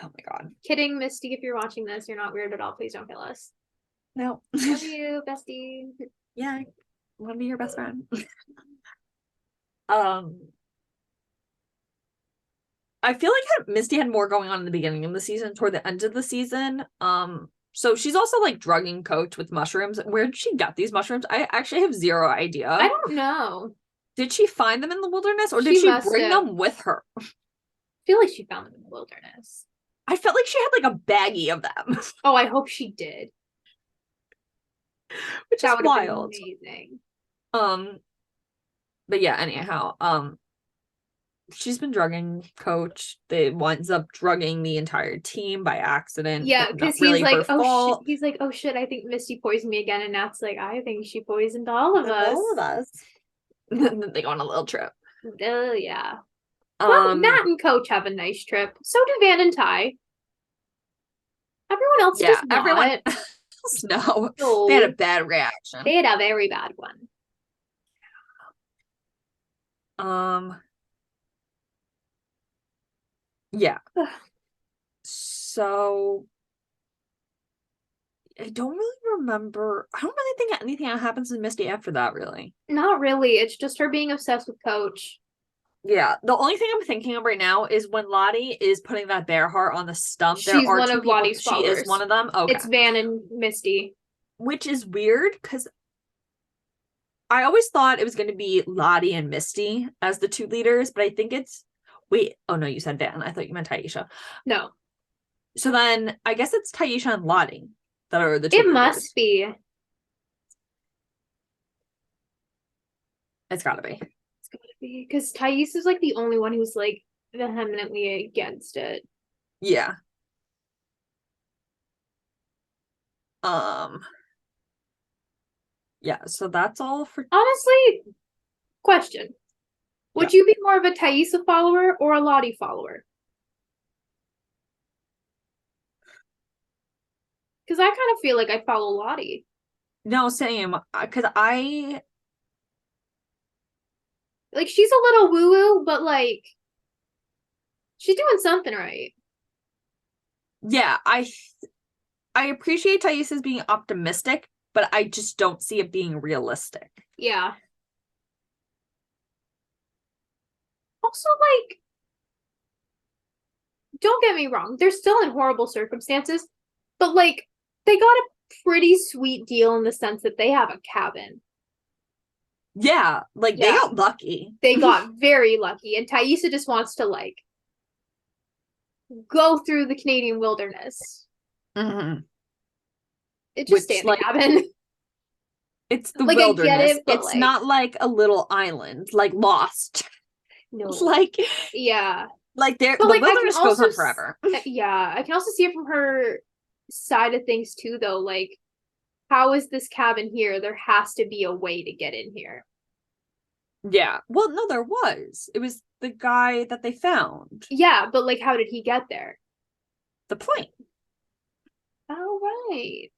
Oh my god. Kidding, Misty, if you're watching this, you're not weird at all. Please don't kill us. No. Love you, bestie. Yeah, I want to be your best friend. I feel like Misty had more going on in the beginning of the season, toward the end of the season. So she's also like drugging Coach with mushrooms. Where did she get these mushrooms? I actually have 0 idea. I don't know. Did she find them in the wilderness or did she bring them with her? I feel like she found them in the wilderness. I felt like she had like a baggie of them. Oh, I hope she did. Which is wild. Amazing. But yeah, anyhow, she's been drugging Coach. They winds up drugging the entire team by accident. Yeah, because he's like, oh shit. He's like, oh shit, I think Misty poisoned me again. And Nat's like, I think she poisoned all of us. All of us. And then they go on a little trip. Oh yeah. Well, Nat and Coach have a nice trip. So do Van and Ty. Everyone else does not. Everyone else no. They had a bad reaction. They had a very bad one. Yeah. So I don't really remember. I don't really think anything happens to Misty after that, really. Not really. It's just her being obsessed with Coach. Yeah. The only thing I'm thinking of right now is when Lottie is putting that bear heart on the stump. She's one of Lottie's followers. She is one of them? Okay. It's Van and Misty. Which is weird because I always thought it was going to be Lottie and Misty as the 2 leaders, but I think it's... Wait. Oh, no, you said Van. I thought you meant Taisha. No. So then I guess it's Taisha and Lottie that are the 2 leaders. It must be. It's gotta be. It's gotta be. Because Thais is like the only one who's like vehemently against it. Yeah. Yeah, so that's all for... Honestly, question. Would you be more of a Taissa follower or a Lottie follower? Because I kind of feel like I follow Lottie. No, same. Because I... Like, she's a little woo-woo, but, like, she's doing something right. Yeah, I appreciate Taissa's being optimistic, but I just don't see it being realistic. Yeah. Also, like, don't get me wrong, they're still in horrible circumstances, but, like, they got a pretty sweet deal in the sense that they have a cabin. Yeah, like, they got lucky. They got very lucky, and Taissa just wants to, like, go through the Canadian wilderness. Mm-hmm. It just stay in the cabin. It's the like, wilderness. I get it, it's like, not like a little island, like Lost. No. Like, yeah. Like the But like I can wilderness goes also on forever. yeah, I can also see it from her side of things too, though. Like, how is this cabin here? There has to be a way to get in here. Yeah. Well, no, there was. It was the guy that they found. Yeah, but like, how did he get there? The plane. Oh, right.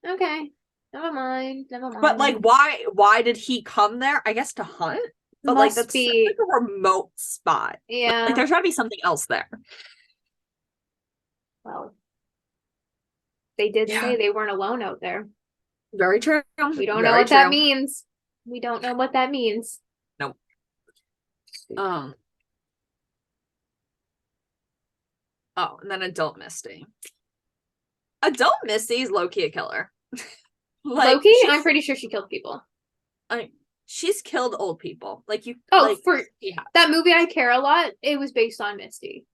Okay. Never mind. Never mind. But like, why did he come there? I guess to hunt. But like, Must that's be. like a remote spot. Yeah. Like, there's got to be something else there. Well, they did say they weren't alone out there. Very true. We don't know what that means. We don't know what that means. Nope. Oh, and then adult Misty. Adult Misty is low-key a killer. Like, Loki, I'm pretty sure she killed people. She's killed old people. Like you. Oh, like, for that movie, I Care a Lot. It was based on Misty.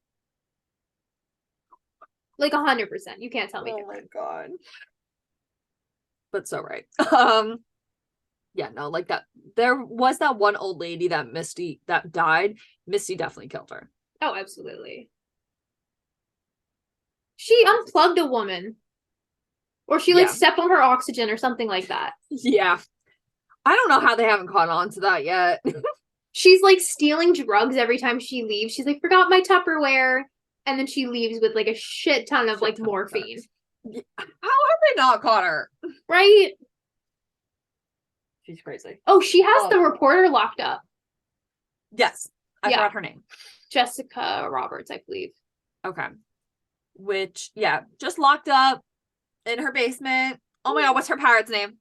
Like 100%. You can't tell me. Oh different. my god. But so right. Yeah, no, like that. There was that one old lady that died. Misty definitely killed her. Oh, absolutely. She unplugged a woman. Or she like stepped on her oxygen or something like that. Yeah. I don't know how they haven't caught on to that yet. She's like stealing drugs every time she leaves. She's like, forgot my Tupperware. And then she leaves with like a shit ton of like morphine. How have they not caught her? Right? She's crazy. Oh, she has the reporter locked up. Yes. I forgot her name. Jessica Roberts, I believe. Okay. Which, just locked up in her basement. Oh my god, what's her pirate's name?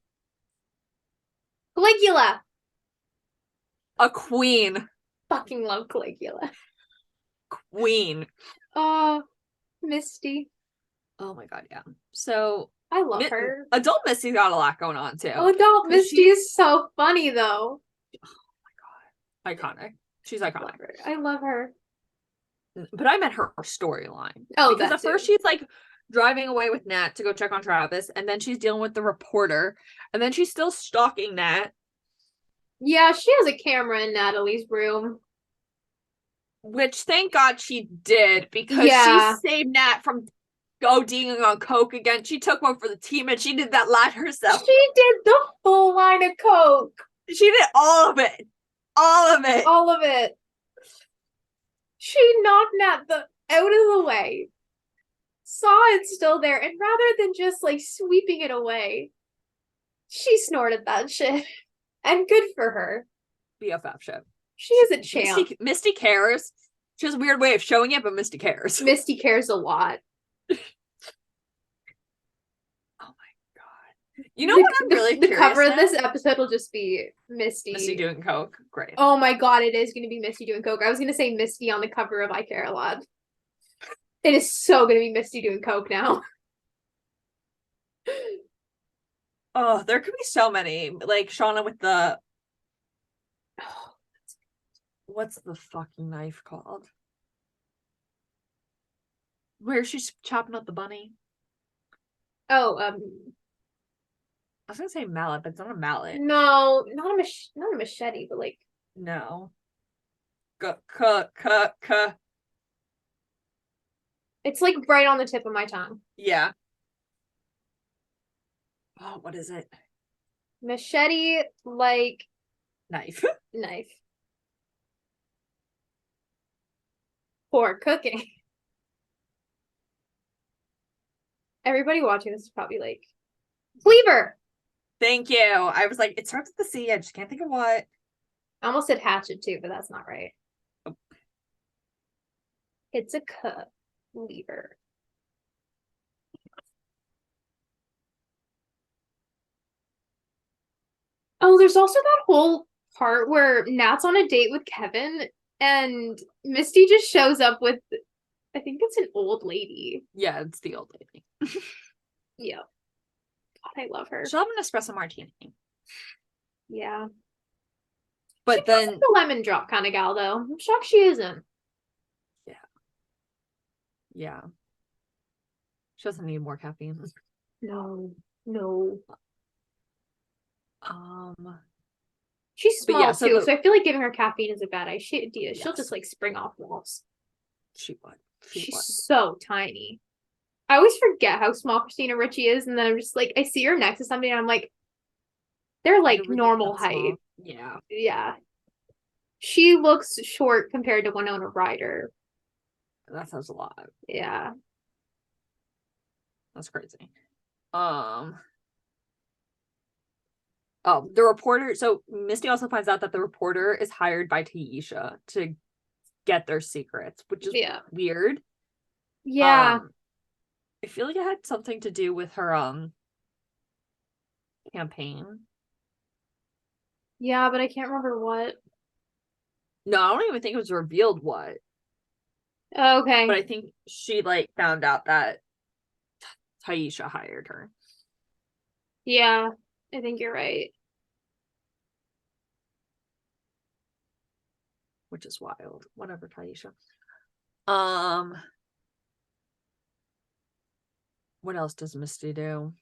Caligula. A queen. Fucking love Caligula. Queen. Misty. Oh my god, yeah. So I love her. Adult Misty's got a lot going on too. Adult Misty is so funny though. Oh my god. Iconic. She's iconic. I love her. But I meant her storyline. Oh, because at first she's like driving away with Nat to go check on Travis, and then she's dealing with the reporter, and then she's still stalking Nat. Yeah, she has a camera in Natalie's room. Which, thank God she did, because she saved Nat from ODing on coke again. She took one for the team, and she did that line herself. She did the full line of coke. She did all of it. All of it. All of it. She knocked Nat out of the way. Saw it still there, and rather than just like sweeping it away, she snorted that shit. And good for her. BFF shit. She is a champ. Misty cares. She has a weird way of showing it, but Misty cares. Misty cares a lot. Oh my god. You know what I'm really curious The cover now? of this episode will just be Misty. Misty doing coke. Great. Oh my god, it is going to be Misty doing coke. I was going to say Misty on the cover of I Care a Lot. It is so going to be Misty doing coke now. Oh, there could be so many. Like Shauna with the... What's the fucking knife called? Where she's chopping up the bunny. Oh, I was gonna say mallet, but it's not a mallet. No, not a machete, but like... No. It's like right on the tip of my tongue. Yeah. Oh, what is it? Machete, like... Knife. Knife. For cooking. Everybody watching this is probably like... Cleaver! Thank you. I was like, it starts with the C. I just can't think of what. I almost said hatchet too, but that's not right. Oh. It's a cleaver. Oh, there's also that whole part where Nat's on a date with Kevin and Misty just shows up with, I think it's an old lady. Yeah, it's the old lady. Yeah. God, I love her. She'll have an espresso martini. Yeah. But she then... like a lemon drop kind of gal, though. I'm shocked she isn't. Yeah. Yeah. She doesn't need more caffeine. No. She's But small yeah, too, so I feel like giving her caffeine is a bad idea. She'll Yes. just like spring off walls. She would. She's so tiny. I always forget how small Christina Ricci is, and then I'm just like, I see her next to somebody, and I'm like, they're like They're really normal that small. height. Yeah. Yeah. She looks short compared to Winona Ryder. That sounds a lot. Yeah. That's crazy. Oh, the reporter. So Misty also finds out that the reporter is hired by Taisha to get their secrets, which is weird. Yeah. I feel like it had something to do with her campaign. Yeah, but I can't remember what. No, I don't even think it was revealed what. Okay. But I think she like found out that Taisha hired her. Yeah, I think you're right. Which is wild. Whatever, Taisha. What else does Misty do?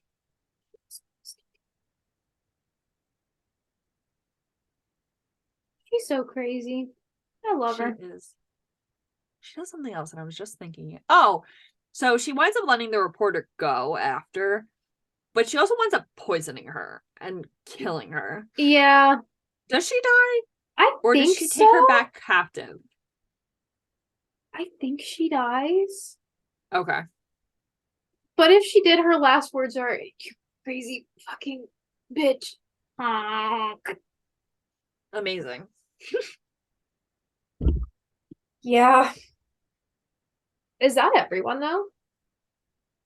She's so crazy. I love her. She does something else, and I was just thinking it. Oh, so she winds up letting the reporter go after, but she also winds up poisoning her and killing her. Yeah. Does she die? Or does she take her back captive? I think she dies. Okay. But if she did, her last words are, "You crazy fucking bitch." Amazing. Yeah. Is that everyone though?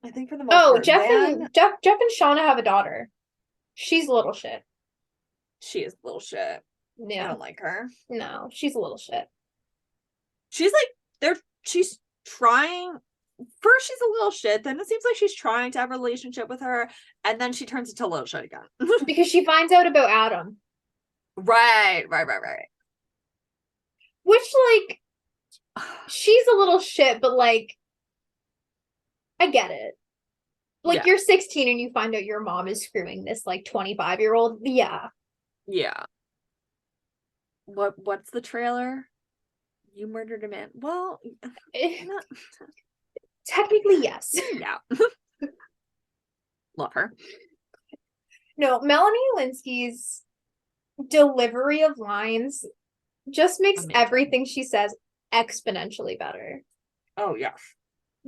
I think for the most part. Jeff and Shauna have a daughter. She's a little shit. She is a little shit. Yeah. I don't like her. No, she's a little shit. She's like she's trying. First she's a little shit, then it seems like she's trying to have a relationship with her, and then she turns into a little shit again. Because she finds out about Adam. Right. Which, like, she's a little shit, but, like, I get it. Like, you're 16 and you find out your mom is screwing this, like, 25-year-old. Yeah. Yeah. What's the trailer? You murdered a man. Well, technically, yes. Yeah. Love her. No, Melanie Linsky's delivery of lines just makes everything she says exponentially better. Oh, yeah.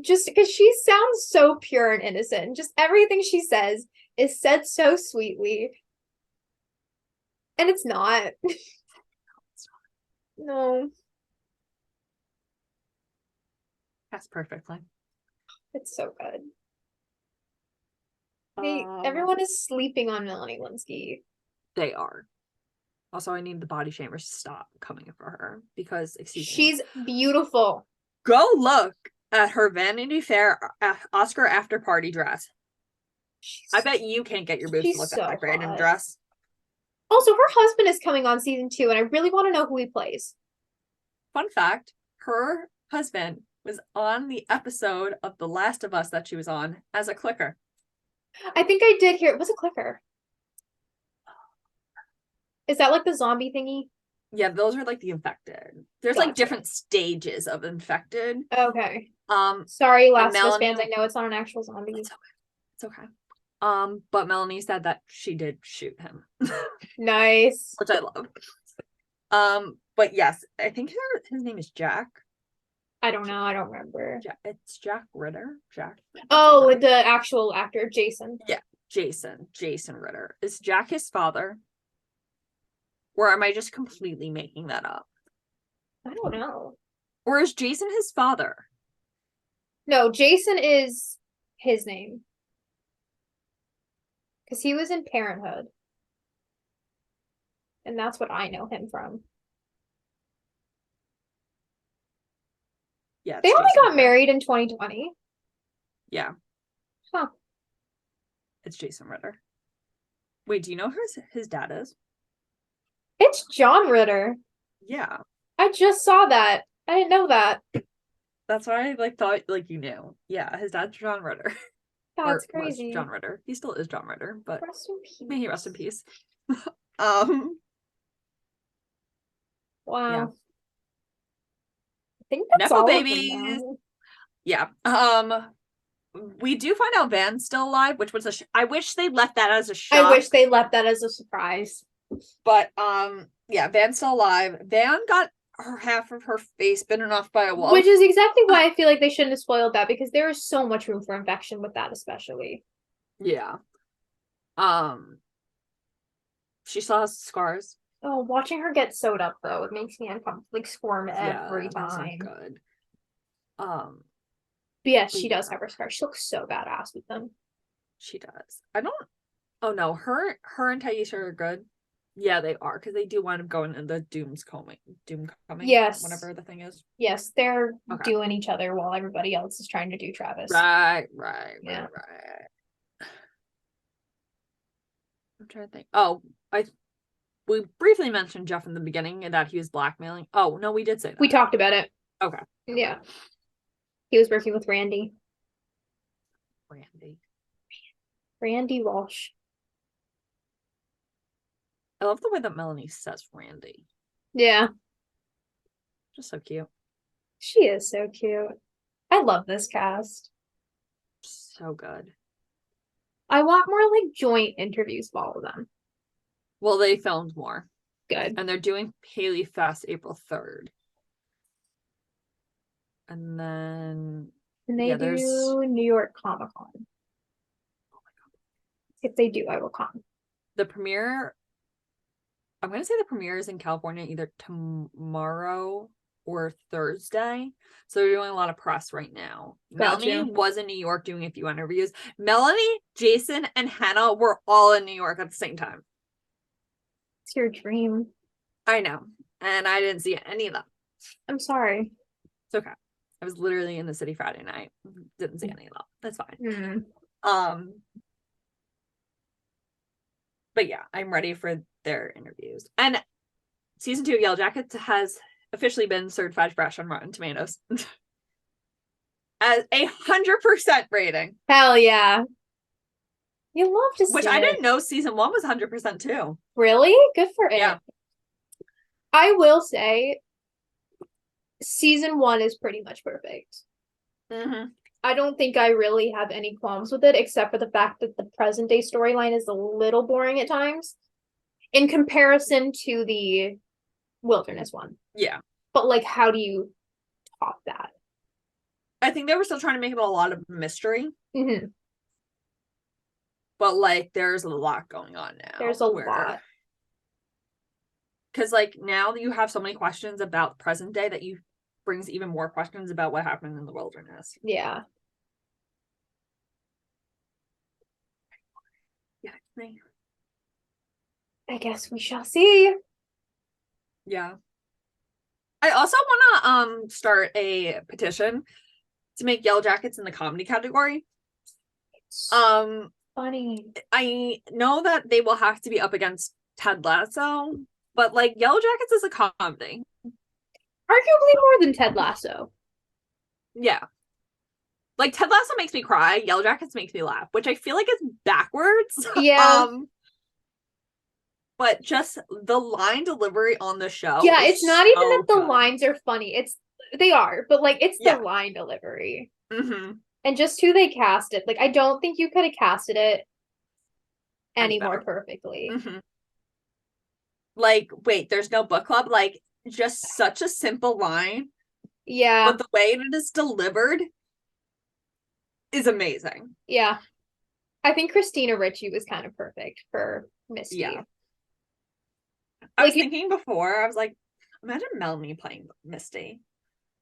Just because she sounds so pure and innocent. Just everything she says is said so sweetly. And it's not. No. That's perfectly. It's so good. Everyone is sleeping on Melanie Linsky. They are. Also, I need the body shamers to stop coming for her because, she's beautiful. Go look at her Vanity Fair Oscar after party dress. I bet you can't get your boobs to look that great in a dress. Also, her husband is coming on season 2, and I really want to know who he plays. Fun fact, her husband was on the episode of The Last of Us that she was on as a clicker. I think I did hear it was a clicker. Is that like the zombie thingy? Yeah, those are like the infected. There's like different stages of infected. Okay. Sorry, Last of Us fans. I know it's not an actual zombie. It's okay. But Melanie said that she did shoot him. Nice. Which I love. But yes, I think his name is Jack. I don't know. I don't remember. It's Jack Ritter. Oh, the actual actor, Jason. Yeah, Jason Ritter. Is Jack his father? Or am I just completely making that up? I don't know. Or is Jason his father? No, Jason is his name. Because he was in Parenthood. And that's what I know him from. Yeah, they only got married in 2020. Yeah. Huh. It's Jason Ritter. Wait, do you know who his dad is? It's John Ritter. Yeah. I just saw that. I didn't know that. That's why I thought you knew. Yeah, his dad's John Ritter. That's crazy. John Ritter. He still is John Ritter, but rest in peace. May he rest in peace. Wow. Yeah. I think that's Nepo all babies. of them now. Yeah. We do find out Van's still alive, which was I wish they left that as a shock. I wish they left that as a surprise. But yeah, Van's still alive. Van got her half of her face bitten off by a wolf. Which is exactly why I feel like they shouldn't have spoiled that, because there is so much room for infection with that, especially. Yeah. She saw scars. Oh, watching her get sewed up though, it makes me uncomfortable, like squirm every That's not time. good. But yes, she does have her scars. She looks so badass with them. She does. Oh no, her and Taisha are good. Yeah, they are, because they do wind up going in the doom coming. Yes. Whatever the thing is. Yes, they're doing each other while everybody else is trying to do Travis. Right. I'm trying to think. Oh, we briefly mentioned Jeff in the beginning and that he was blackmailing. Oh, no, we did say that. We talked about it. Okay. Yeah. He was working with Randy. Randy Walsh. I love the way that Melanie says Randy. Yeah. Just so cute. She is so cute. I love this cast. So good. I want more like joint interviews with all of them. Well, they filmed more. Good. And they're doing Haley Fest April 3rd. And then And there's New York Comic Con. Oh my God. If they do, I will come. The premiere, I'm going to say the premiere is in California either tomorrow or Thursday. So they're doing a lot of press right now. Gotcha. Melanie was in New York doing a few interviews. Melanie, Jason, and Hannah were all in New York at the same time. It's your dream. I know. And I didn't see any of them. I'm sorry. It's okay. I was literally in the city Friday night. Didn't see any of them. That's fine. Mm. But yeah, I'm ready for their interviews. And season 2 of Yellowjackets has officially been certified fresh on Rotten Tomatoes. As 100% rating. Hell yeah. You love to see Which I didn't know season 1 was 100% too. Really? Good for it. Yeah. I will say season 1 is pretty much perfect. Mm-hmm. I don't think I really have any qualms with it, except for the fact that the present day storyline is a little boring at times in comparison to the wilderness one. Yeah. But like, how do you top that? I think they were still trying to make it a lot of mystery. Mm-hmm. But like, there's a lot going on now. There's a lot. Because like, now you have so many questions about present day that you brings even more questions about what happened in the wilderness. Yeah. Yeah. I guess we shall see. Yeah. I also want to start a petition to make Yellowjackets in the comedy category. Funny. I know that they will have to be up against Ted Lasso, but like Yellowjackets is a comedy. Arguably more than Ted Lasso. Yeah. Like Ted Lasso makes me cry, Yellowjackets makes me laugh, which I feel like is backwards. Yeah. But just the line delivery on the show. Yeah, it's not so even that the good. lines are funny. They are, but like it's Yeah. the line delivery. Mm-hmm. And just who they casted. Like, I don't think you could have casted it any more perfectly. Mm-hmm. Like, wait, there's no book club? Like, just such a simple line. Yeah. But the way it is delivered is amazing. Yeah. I think Christina Ricci was kind of perfect for Misty. Yeah. I was thinking before, I was like, imagine Melanie playing Misty.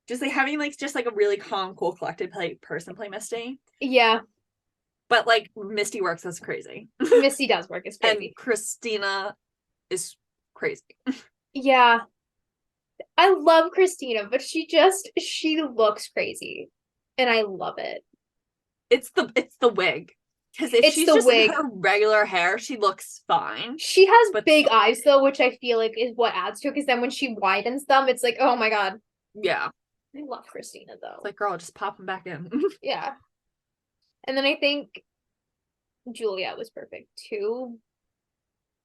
Just like having like just like a really calm, cool, collected person play Misty. Yeah. But like Misty works as crazy. Misty does work as crazy. And Christina is crazy. Yeah. I love Christina, but she looks crazy. And I love it. It's the wig. Because if she's just in her regular hair, she looks fine. She has big eyes though, which I feel like is what adds to it. Because then when she widens them, it's like, oh my God. Yeah. I love Christina though. It's like, girl, just pop them back in. Yeah. And then I think Juliet was perfect too.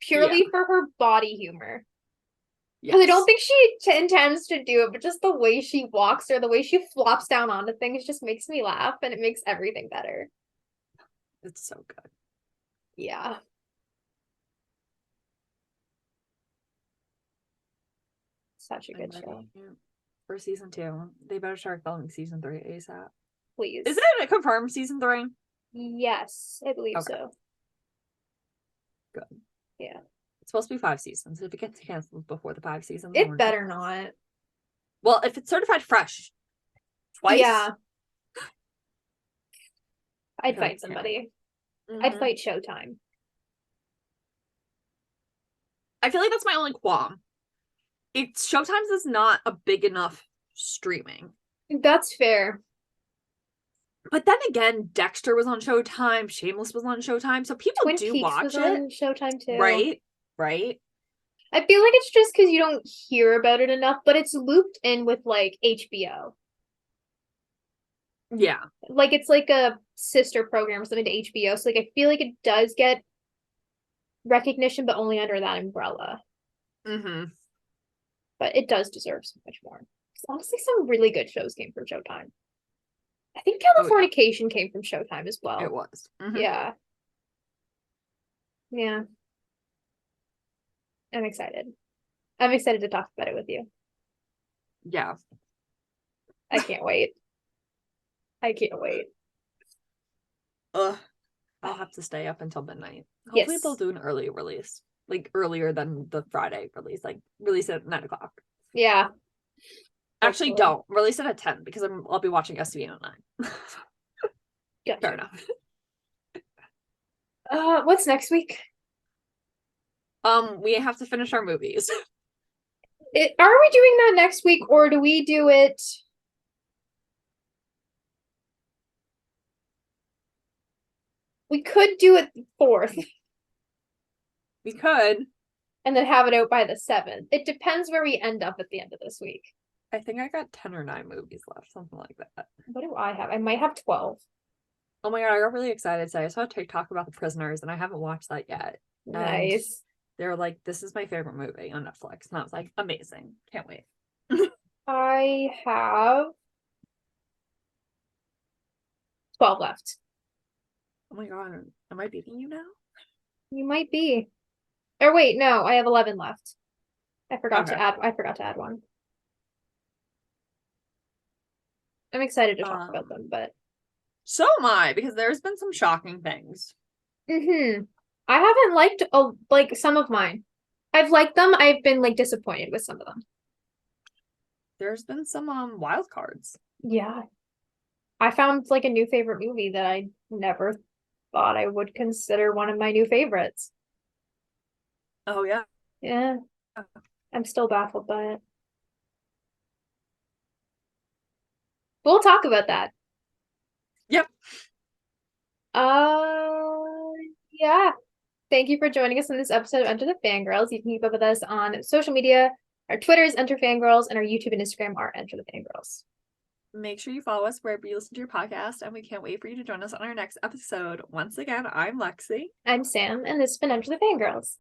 Purely for her body humor. Because I don't think she intends to do it, but just the way she walks or the way she flops down onto things just makes me laugh, and it makes everything better. It's so good. Yeah. Such a good show. For season 2. They better start filming season 3 ASAP. Please. Is it a confirmed season 3? Yes, I believe so. Good. Yeah. It's supposed to be 5 seasons. If it gets canceled before the 5 seasons, it better not. Well, if it's certified fresh twice. Yeah. I'd fight somebody. I'd fight Showtime. I feel like that's my only qualm. Showtime's is not a big enough streaming. That's fair. But then again, Dexter was on Showtime, Shameless was on Showtime, so people Twin do Peaks watch was it. on Showtime too. Right. I feel like it's just because you don't hear about it enough, but it's looped in with like HBO. Yeah. Like it's like a sister program or something to HBO. So like I feel like it does get recognition, but only under that umbrella. But it does deserve so much more. Honestly, some really good shows came from Showtime. I think Californication came from Showtime as well. It was. Yeah. Yeah. I'm excited. I'm excited to talk about it with you. Yeah. I can't wait. I can't wait. I'll have to stay up until midnight. Yes. Hopefully they'll do an early release. Like earlier than the Friday release. Like release it at 9 o'clock. Yeah. Actually, don't. Release it at 10 because I'll be watching SVN at 9. Gotcha. Fair enough. What's next week? We have to finish our movies. Are we doing that next week, or do we do it? We could do it the 4th. We could. And then have it out by the 7th. It depends where we end up at the end of this week. I think I got 10 or 9 movies left, something like that. What do I have? I might have 12. Oh my god, I got really excited today. I saw a TikTok about The Prisoners, and I haven't watched that yet. Nice. They were like, this is my favorite movie on Netflix. And I was like, amazing. Can't wait. I have 12 left. Oh my god, am I beating you now? You might be. Or wait, no, I have 11 left. I forgot to add one. I'm excited to talk about them, but so am I, because there's been some shocking things. I haven't liked like some of mine. I've liked them. I've been like disappointed with some of them. There's been some wild cards. Yeah. I found like a new favorite movie that I never thought I would consider one of my new favorites. Oh yeah. Yeah. I'm still baffled by it. We'll talk about that. Yep. Yeah. Thank you for joining us in this episode of Enter the Fangirls. You can keep up with us on social media. Our Twitter is Enter Fangirls, and our YouTube and Instagram are Enter the Fangirls. Make sure you follow us wherever you listen to your podcast, and we can't wait for you to join us on our next episode. Once again, I'm Lexie. I'm Sam, and this has been Enter the Fangirls.